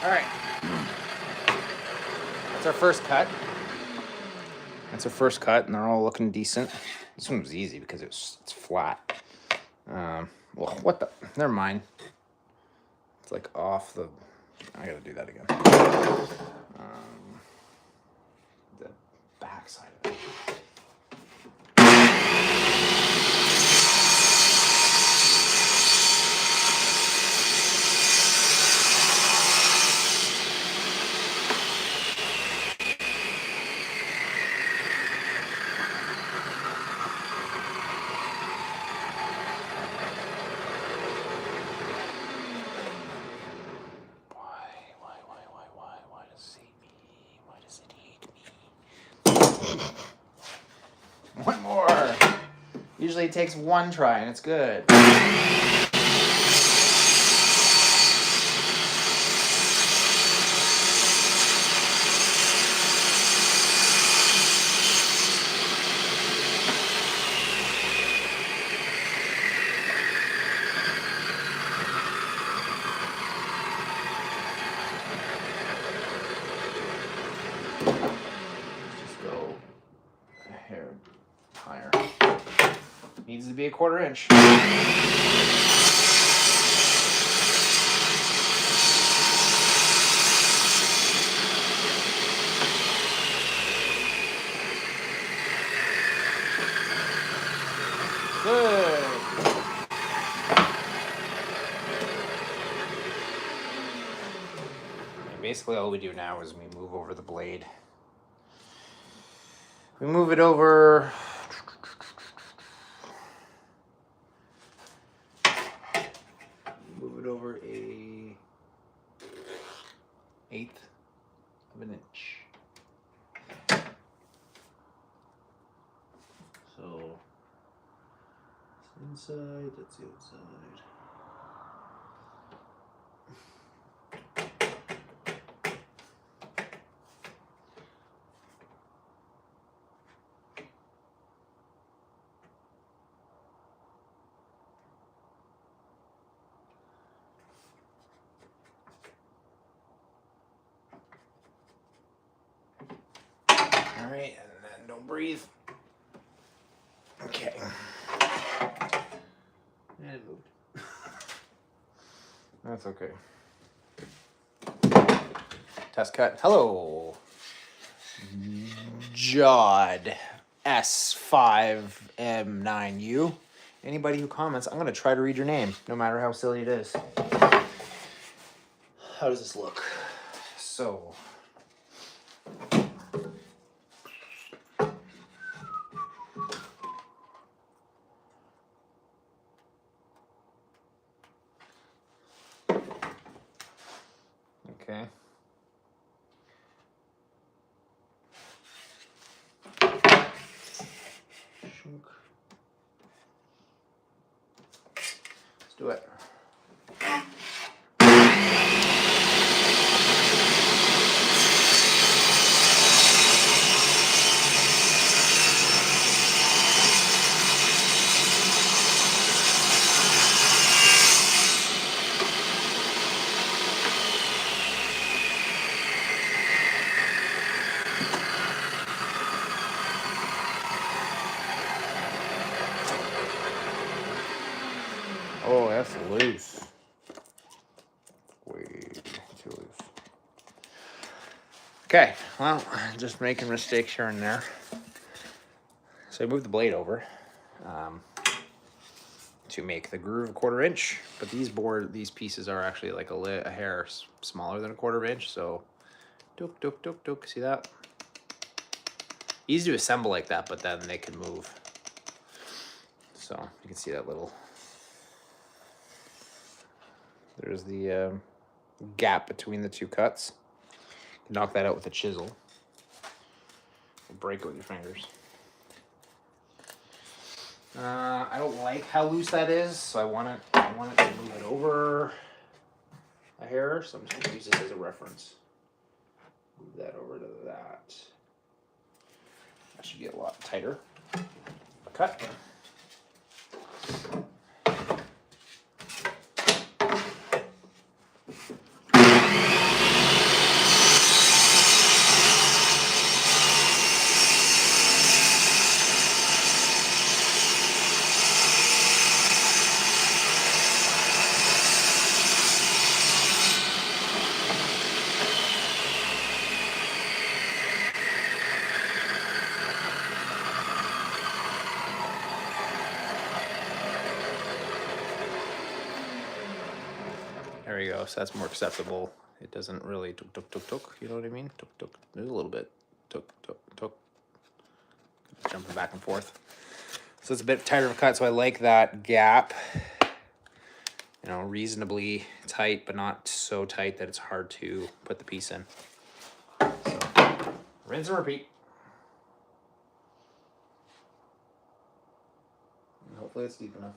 Alright. That's our first cut. That's our first cut, and they're all looking decent. This one was easy because it's flat. Well, what the? Never mind. It's like off the... I gotta do that again. The back side of it. Why does it hate me? Why does it hate me? One more. Usually it takes one try and it's good. be a 1/4 inch. Good. And basically all we do now is we move over the blade. We move it over. Move it over a 1/8 of an inch. So inside, that's the outside. All right, and then don't breathe. Okay. And it moved. That's okay. Test cut. Hello. Jod S5M9U. Anybody who comments, I'm going to try to read your name, no matter how silly it is. How does this look? So. Okay. Let's do it. Oh, that's loose. Way too loose. Okay, well, just making mistakes here and there. So I moved the blade over to make the groove a 1/4 inch, but these pieces are actually like a hair smaller than a 1/4 inch. So, dook dook dook dook. See that? Easy to assemble like that, but then they can move. So you can see that little. There's the gap between the two cuts. You can knock that out with a chisel. Break it with your fingers. I don't like how loose that is, so I want it to move it over a hair. So I'm just gonna use this as a reference. Move that over to that. That should be a lot tighter. Cut. There we go. So that's more acceptable. It doesn't really tuk tuk tuk tuk. You know what I mean? Tuk tuk. There's a little bit tuk tuk tuk. Jumping back and forth. So it's a bit tighter of a cut. So I like that gap. You know, reasonably tight, but not so tight that it's hard to put the piece in. So rinse and repeat. And hopefully it's deep enough.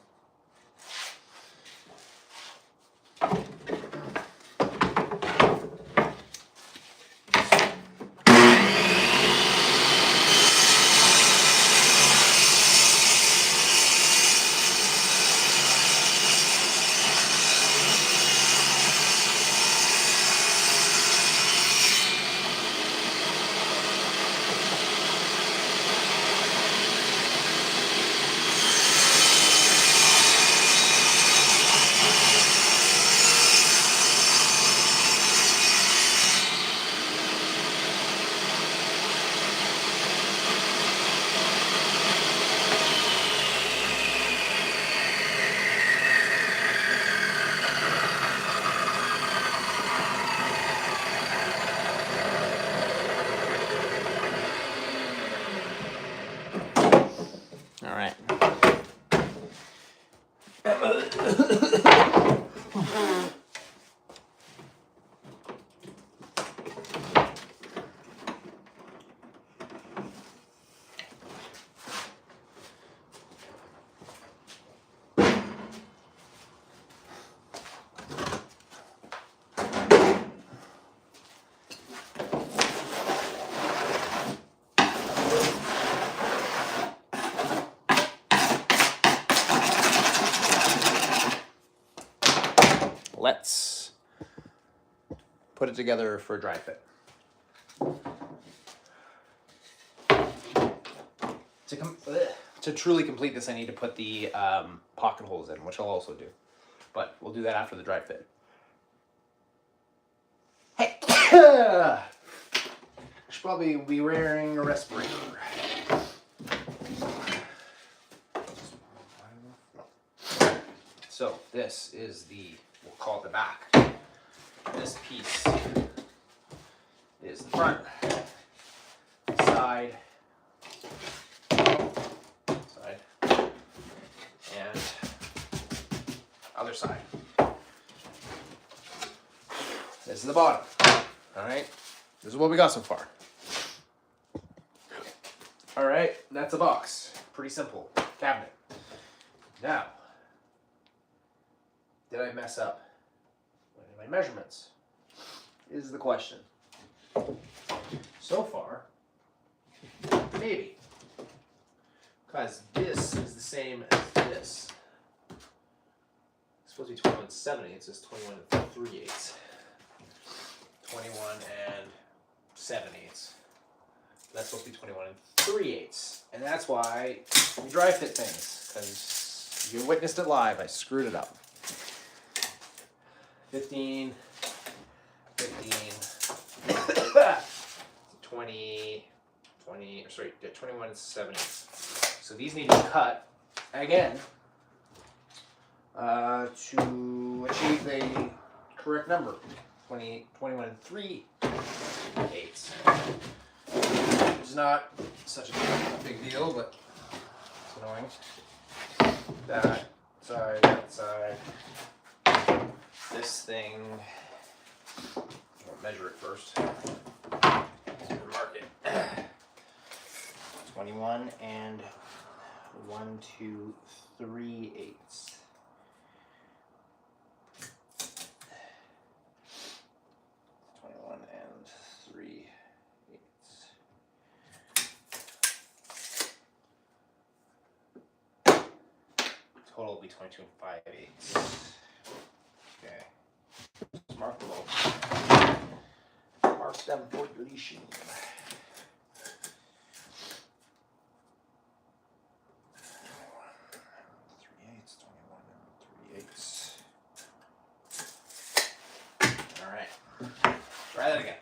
Let's put it together for a dry fit. To truly complete this, I need to put the pocket holes in, which I'll also do. But we'll do that after the dry fit. Hey! Should probably be wearing a respirator. So this is we'll call it the back. This piece is the front, side, and other side. This is the bottom. All right, this is what we got so far. All right, that's a box. Pretty simple cabinet. Now, did I mess up my measurements? Is the question. So far, maybe. Because this is the same as this. It's supposed to be 21 7/8. It's 21 3/8. 21 7/8. That's supposed to be 21 3/8. And that's why we dry fit things. Because you witnessed it live. I screwed it up. 15, 20, 21 7/8. So these need to be cut again to achieve the correct number. 21 3/8. It's not such a big deal, but it's annoying. That side. This thing, I'll measure it first. Mark it. 21 1 2 3/8. 21 3/8. Total will be 22 5/8. Okay. Let's mark below. Mark them for deletion. 3/8, 21 3/8. All right. Try that again.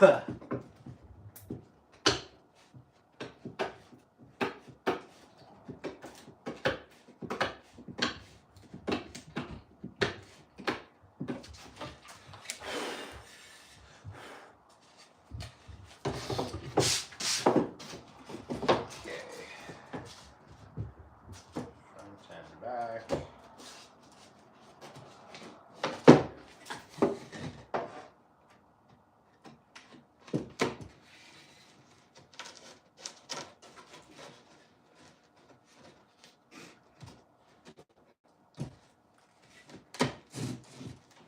Front and back.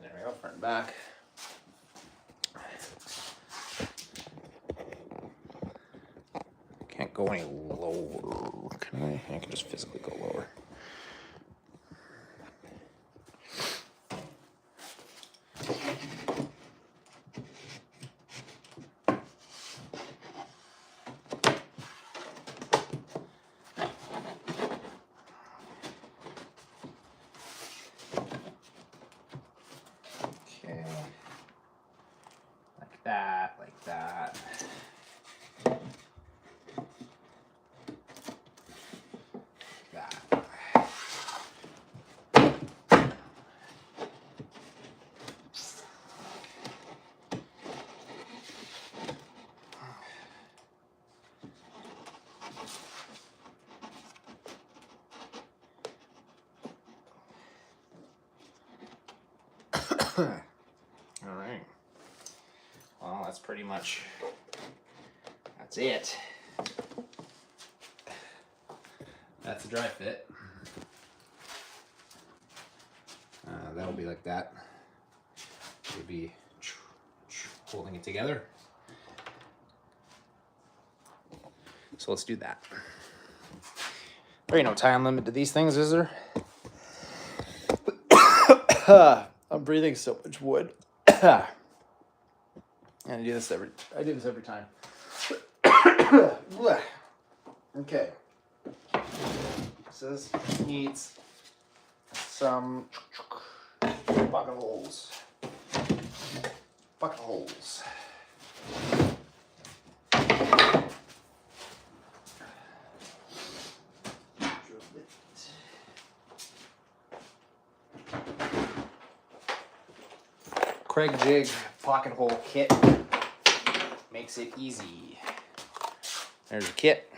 There we go, front and back. Can't go any lower, can I? I can just physically go lower. Okay. Like that, like that. That. All right. Well, that's pretty much, that's it. That's a dry fit. That'll be like that. You'll be holding it together. So let's do that. There ain't no time limit to these things, is there? I'm breathing so much wood. And I do this every time. Okay. This needs some bucket holes. Bucket holes. Craig Jig pocket hole kit makes it easy. There's a kit.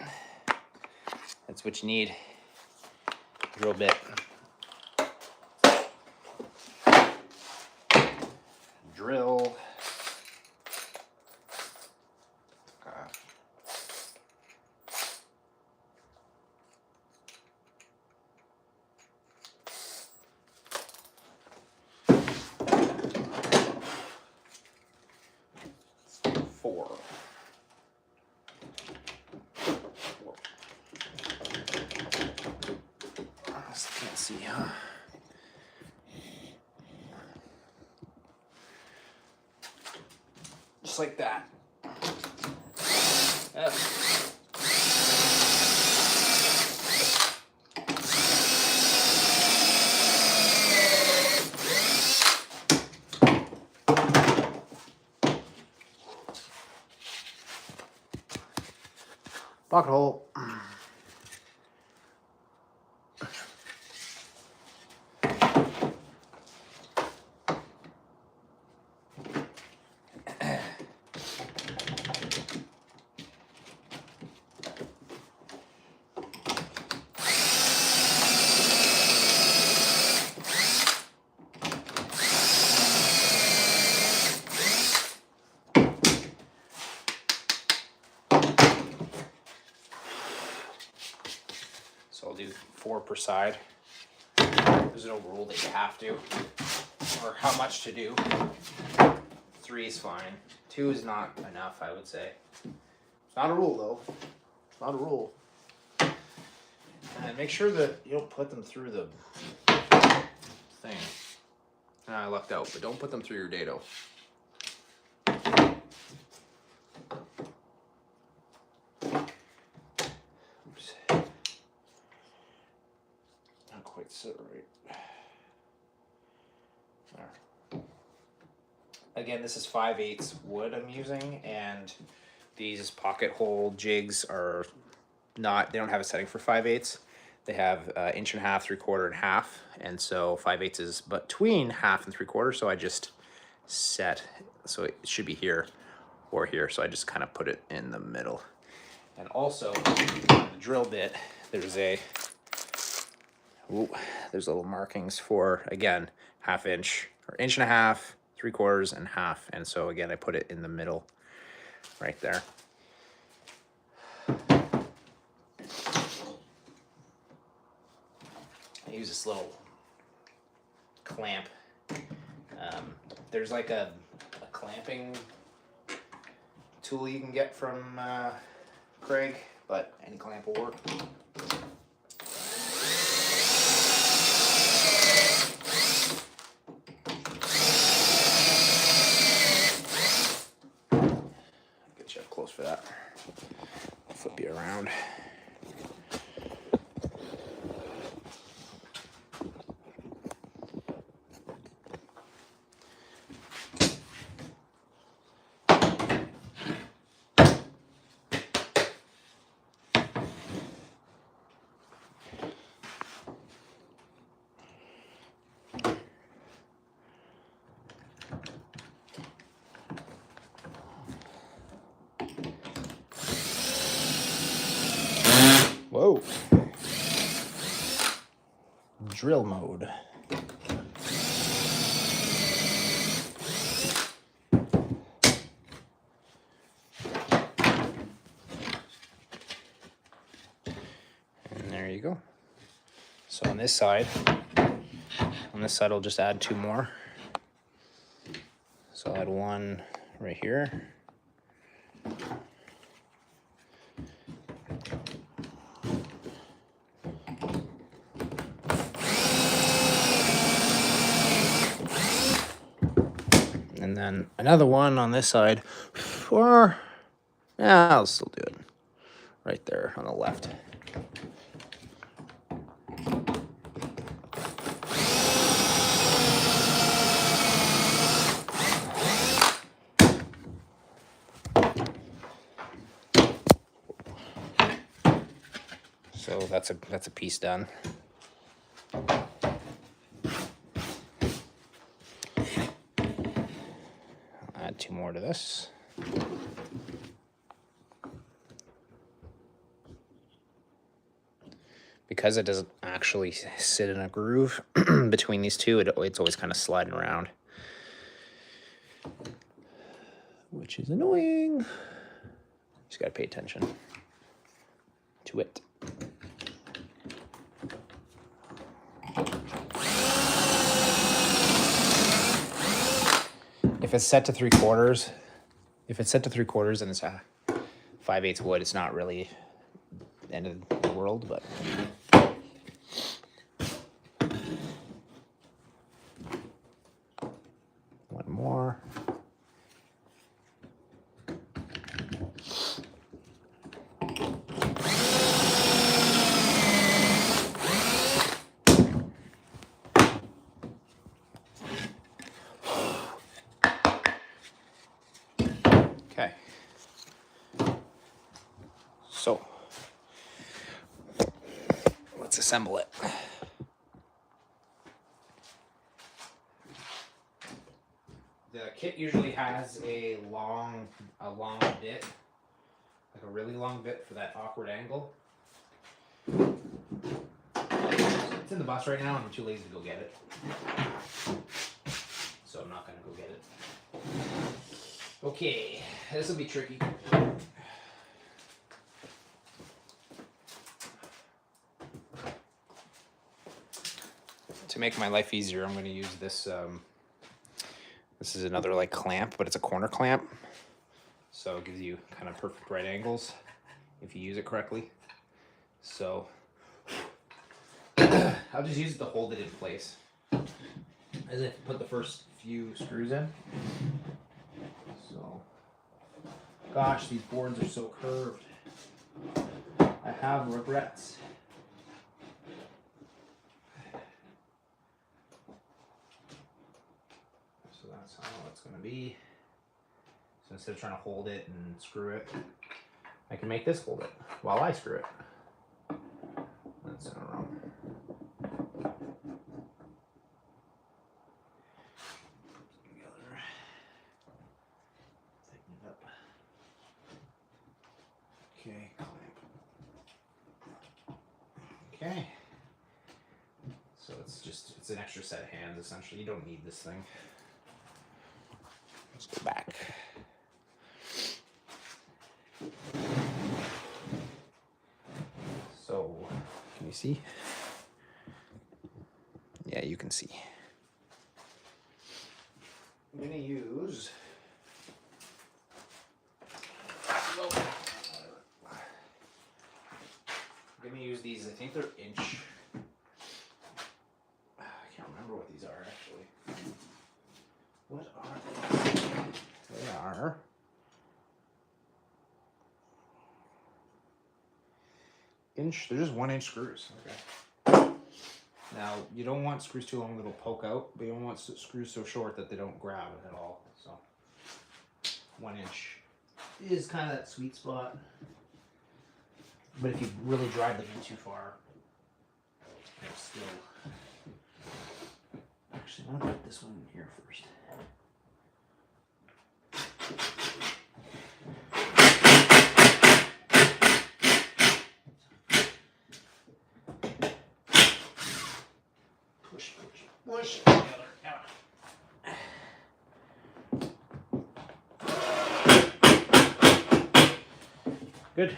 That's what you need. Drill bit. Drill. Four. Can't see, huh? Just like that. Pocket hole. So I'll do 4 per side. There's no rule that you have to, or how much to do. 3 is fine. 2 is not enough, I would say. It's not a rule though. It's not a rule. And make sure that you don't put them through the thing. I lucked out, but don't put them through your dado. Oops. Not quite sit right. There. again, this is 5/8 wood I'm using, and these pocket hole jigs are not, they don't have a setting for 5/8. They have 1.5 inch, 3/4, and half, and so 5/8 is between half and 3/4. So I just set, so it should be here or here. So I just kind of put it in the middle. And also on the drill bit, there's there's little markings for, again, 1/2 inch or 1.5 inch, 3/4, and half. And so again, I put it in the middle right there. I use this little clamp. There's like a clamping tool you can get from Craig, but any clamp will work. Get you up close for that. Flip you around. Whoa. Drill mode. And there you go. So on this side I'll just add 2 more. So I'll add 1 right here. And then another one on this side, or yeah, I'll still do it right there on the left. So that's a piece done. Add 2 more to this. Because it doesn't actually sit in a groove between these two, it's always kind of sliding around, which is annoying. Just gotta pay attention to it. If it's set to 3/4, and it's a 5/8 wood, it's not really the end of the world, but one more. Okay. So let's assemble it. The kit usually has a long bit, like a really long bit for that awkward angle. It's in the bus right now and I'm too lazy to go get it. So I'm not gonna go get it. Okay, this will be tricky. To make my life easier, I'm going to use this. This is another like clamp, but it's a corner clamp. So it gives you kind of perfect right angles if you use it correctly. So I'll just use it to hold it in place. As I put the first few screws in. So, gosh, these boards are so curved. I have regrets. So that's how it's gonna be. So instead of trying to hold it and screw it, I can make this hold it while I screw it. That's in a row. Together. Tighten it up. Okay, clamp. Okay. So it's an extra set of hands essentially. You don't need this thing. Let's go back. So, can you see? Yeah, you can see. I'm gonna use these, I think they're inch. I can't remember what these are actually. What are they? They are inch, they're just 1 inch screws. Okay. Now, you don't want screws too long that'll poke out, but you don't want screws so short that they don't grab at all. So, 1 inch is kind of that sweet spot. But if you really drive them in too far, it'll still. Actually, I'm gonna put this one in here first. Push together. Good.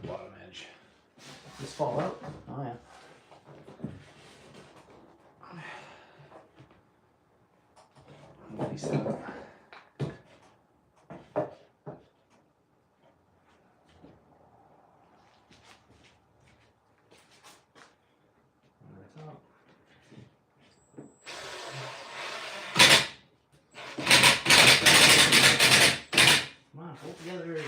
Bottom edge. Just fall out. Oh yeah. Release that. Come on, pull together.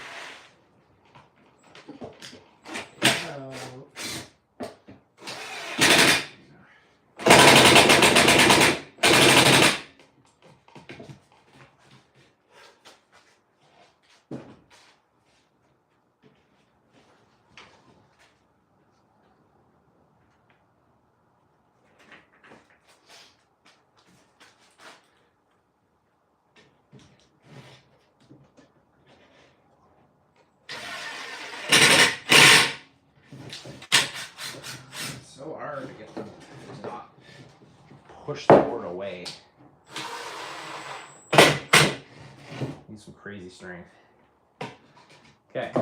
So hard to get them to not push the board away. Need some crazy strength. Okay.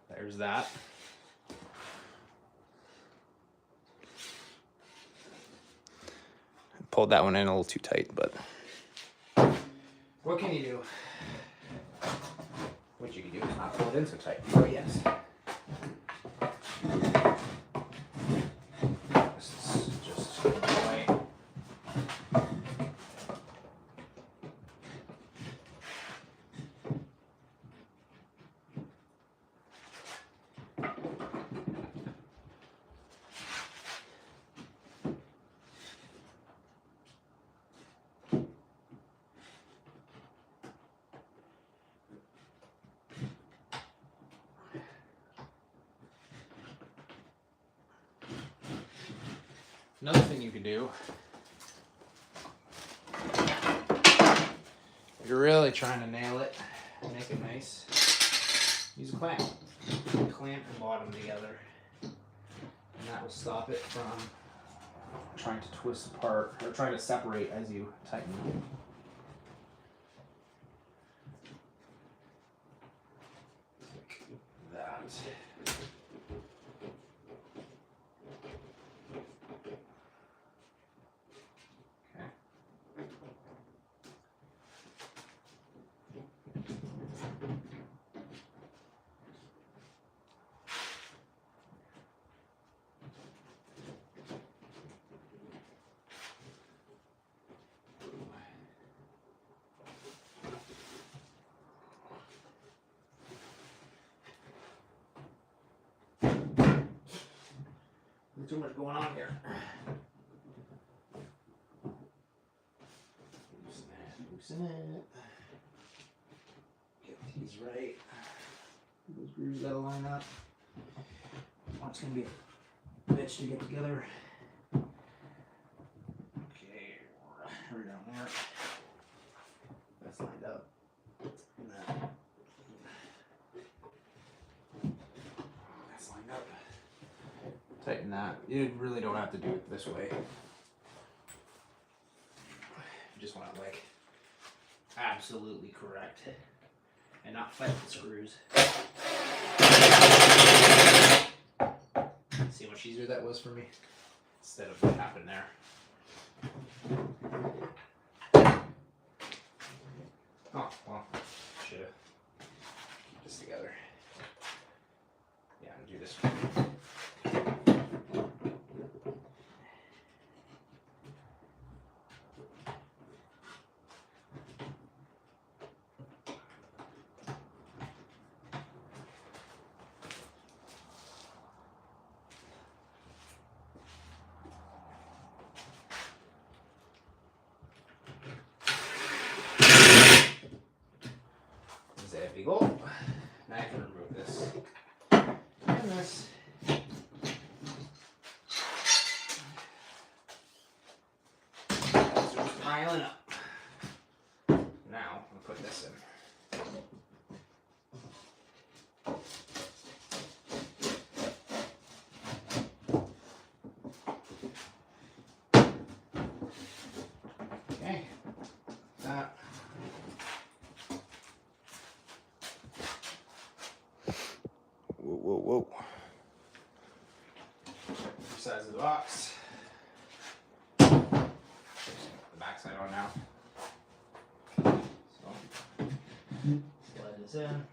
There's that. Pulled that one in a little too tight, but what can you do? What you can do is not pull it in so tight. Oh yes. This is just way. Another thing you can do, if you're really trying to nail it and make it nice, use a clamp. Clamp the bottom together, and that will stop it from trying to twist apart or trying to separate as you tighten it. Like that. too much going on here. Loosen it. Get these right. Those grooves gotta line up. Oh, it's gonna be a bitch to get together. Okay, right down there. That's lined up. And that's lined up. Tighten that. You really don't have to do it this way. You just want it like absolutely correct and not fight the screws. See how much easier that was for me instead of what happened there. Oh, well, should have keep this together. Yeah, I'm gonna do this one. There we go. Now I can remove this. And this. It's just piling up. Now, I'll put this in. Okay. That. Whoa. Size of the box. Put the back side on now. So, slide this in.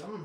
Bottom.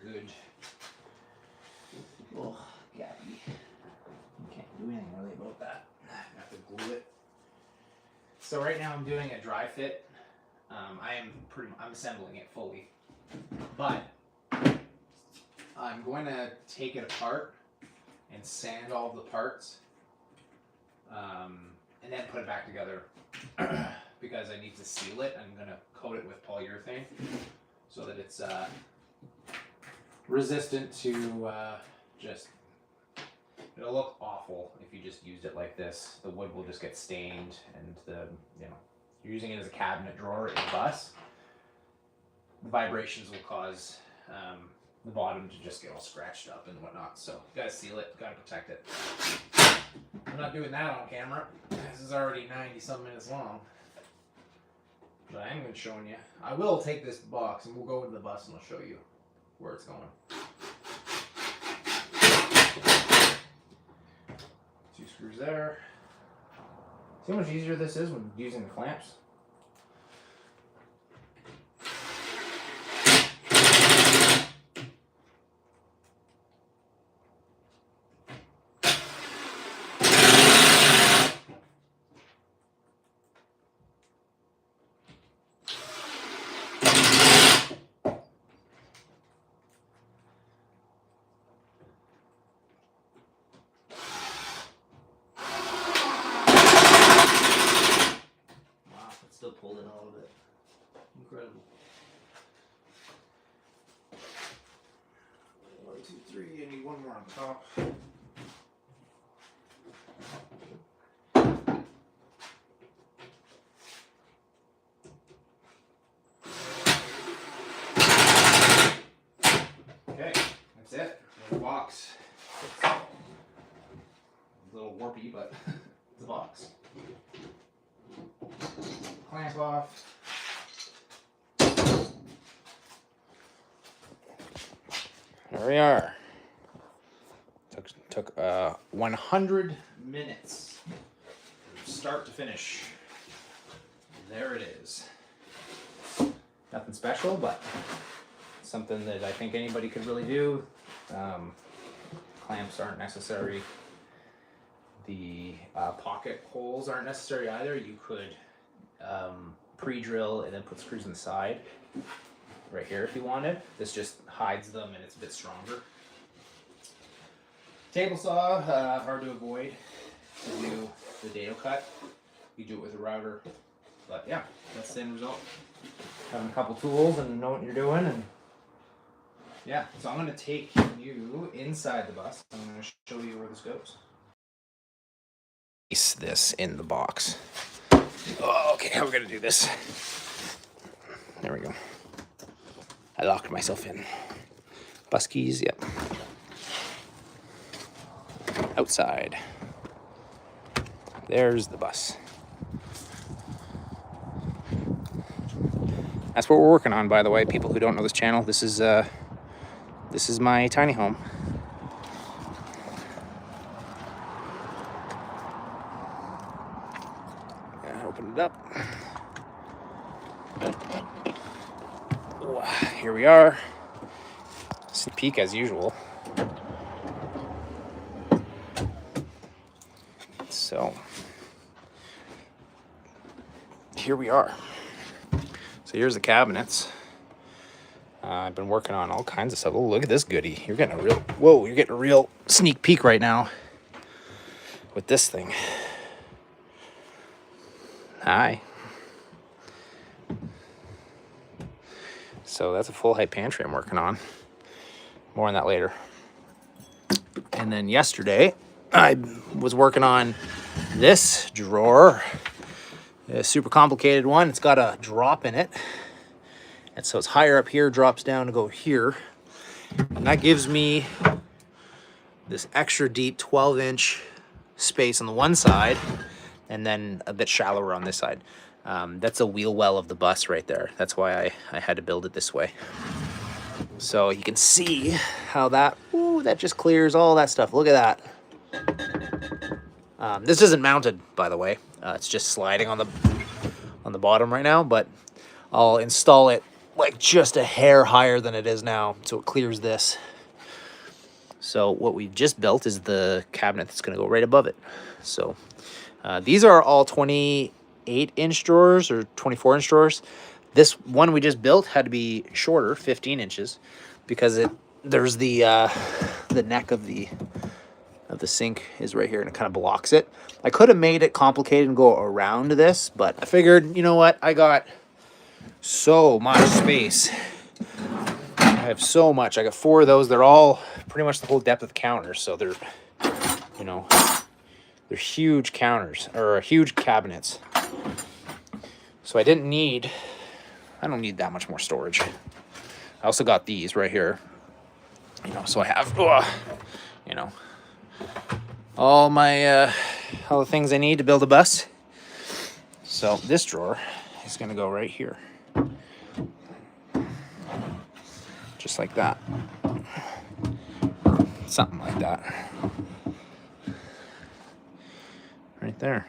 Good. Oh, gappy. Can't do anything really about that. I have to glue it. So right now I'm doing a dry fit. I'm assembling it fully, but I'm going to take it apart and sand all the parts, and then put it back together because I need to seal it. I'm going to coat it with polyurethane so that it's resistant to it'll look awful if you just used it like this. The wood will just get stained, and you're using it as a cabinet drawer in a bus. The vibrations will cause the bottom to just get all scratched up and whatnot. So you gotta seal it, gotta protect it. I'm not doing that on camera. This is already 90-some minutes long. But I am going to show you. I will take this box and we'll go into the bus and I'll show you. where it's going. 2 screws there. See how much easier this is when using the clamps? Still pulled in a little bit. Incredible. 1, 2, 3. I need one more on top. Okay, that's it. The box. It's a little warpy, but it's a box. Clamp off. There we are. Took 100 minutes, start to finish. There it is. Nothing special, but something that I think anybody could really do. Clamps aren't necessary. The pocket holes aren't necessary either. You could pre-drill and then put screws in the side right here if you wanted. This just hides them and it's a bit stronger. Table saw, hard to avoid to do the dado cut. You do it with a router, but yeah, that's the end result. Having a couple tools and know what you're doing, and yeah. So I'm going to take you inside the bus. I'm going to show you where this goes. Place this in the box. Oh, okay, how are we going to do this? There we go. I locked myself in. Bus keys, yep. Outside. There's the bus. That's what we're working on, by the way. People who don't know this channel, this is my tiny home. Open it up. Here we are. Sneak peek as usual. So here we are. So here's the cabinets. I've been working on all kinds of stuff. Oh, look at this goodie. You're getting a real sneak peek right now with this thing. Hi. So that's a full height pantry I'm working on. More on that later. And then yesterday, I was working on this drawer. A super complicated one. It's got a drop in it. And so it's higher up here, drops down to go here. And that gives me this extra deep 12-inch space on the one side, and then a bit shallower on this side. That's a wheel well of the bus right there. That's why I had to build it this way. So you can see how that just clears all that stuff. Look at that. This isn't mounted, by the way. It's just sliding on the bottom right now, but I'll install it like just a hair higher than it is now, so it clears this. So what we've just built is the cabinet that's going to go right above it. So these are all 28-inch drawers or 24-inch drawers. This one we just built had to be shorter, 15 inches, because there's the neck of the sink is right here, and it kind of blocks it. I could have made it complicated and go around this, but I figured, you know what? I got so much space. I have so much. I got 4 of those. They're all pretty much the whole depth of the counter, so they're, you know, they're huge counters or huge cabinets. So I don't need that much more storage. I also got these right here, you know, so I have, you know, all my all the things I need to build a bus. So this drawer is going to go right here. just like that. Something like that. Right there.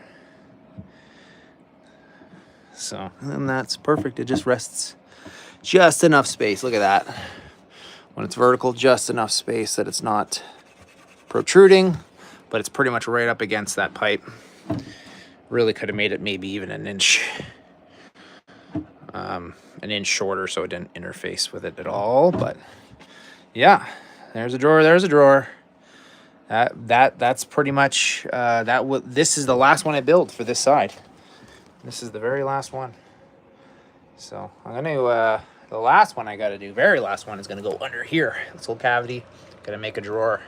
So, and that's perfect. It just rests just enough space. Look at that. When it's vertical, just enough space that it's not protruding, but it's pretty much right up against that pipe. Really could have made it maybe even an inch shorter so it didn't interface with it at all. But yeah, there's a drawer. There's a drawer. That's pretty much this is the last one I built for this side. This is the very last one. So I'm gonna the last one I gotta do, very last one, is gonna go under here. This little cavity. Gotta make a drawer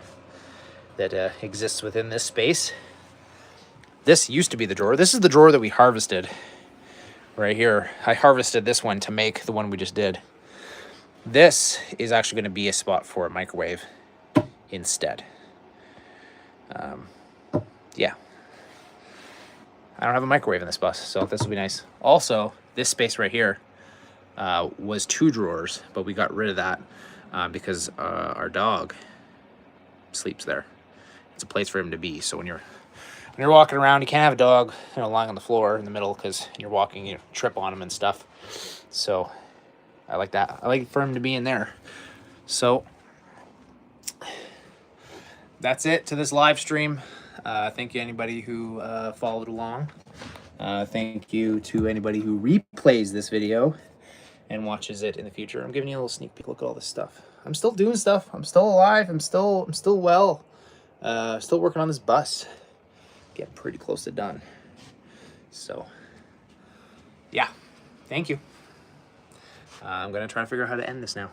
that exists within this space. This used to be the drawer. This is the drawer that we harvested right here. I harvested this one to make the one we just did. This is actually going to be a spot for a microwave instead. Yeah. I don't have a microwave in this bus, so this will be nice. Also, this space right here was 2 drawers, but we got rid of that because our dog sleeps there. It's a place for him to be. So when you're walking around, you can't have a dog, lying on the floor in the middle, because you're walking, you trip on him and stuff. So I like that. I like for him to be in there. So that's it to this live stream. Thank you anybody who followed along. Thank you to anybody who replays this video and watches it in the future. I'm giving you a little sneak peek. Look at all this stuff. I'm still doing stuff. I'm still alive. I'm still well. Still working on this bus. Getting pretty close to done. So yeah, thank you. I'm gonna try to figure out how to end this now.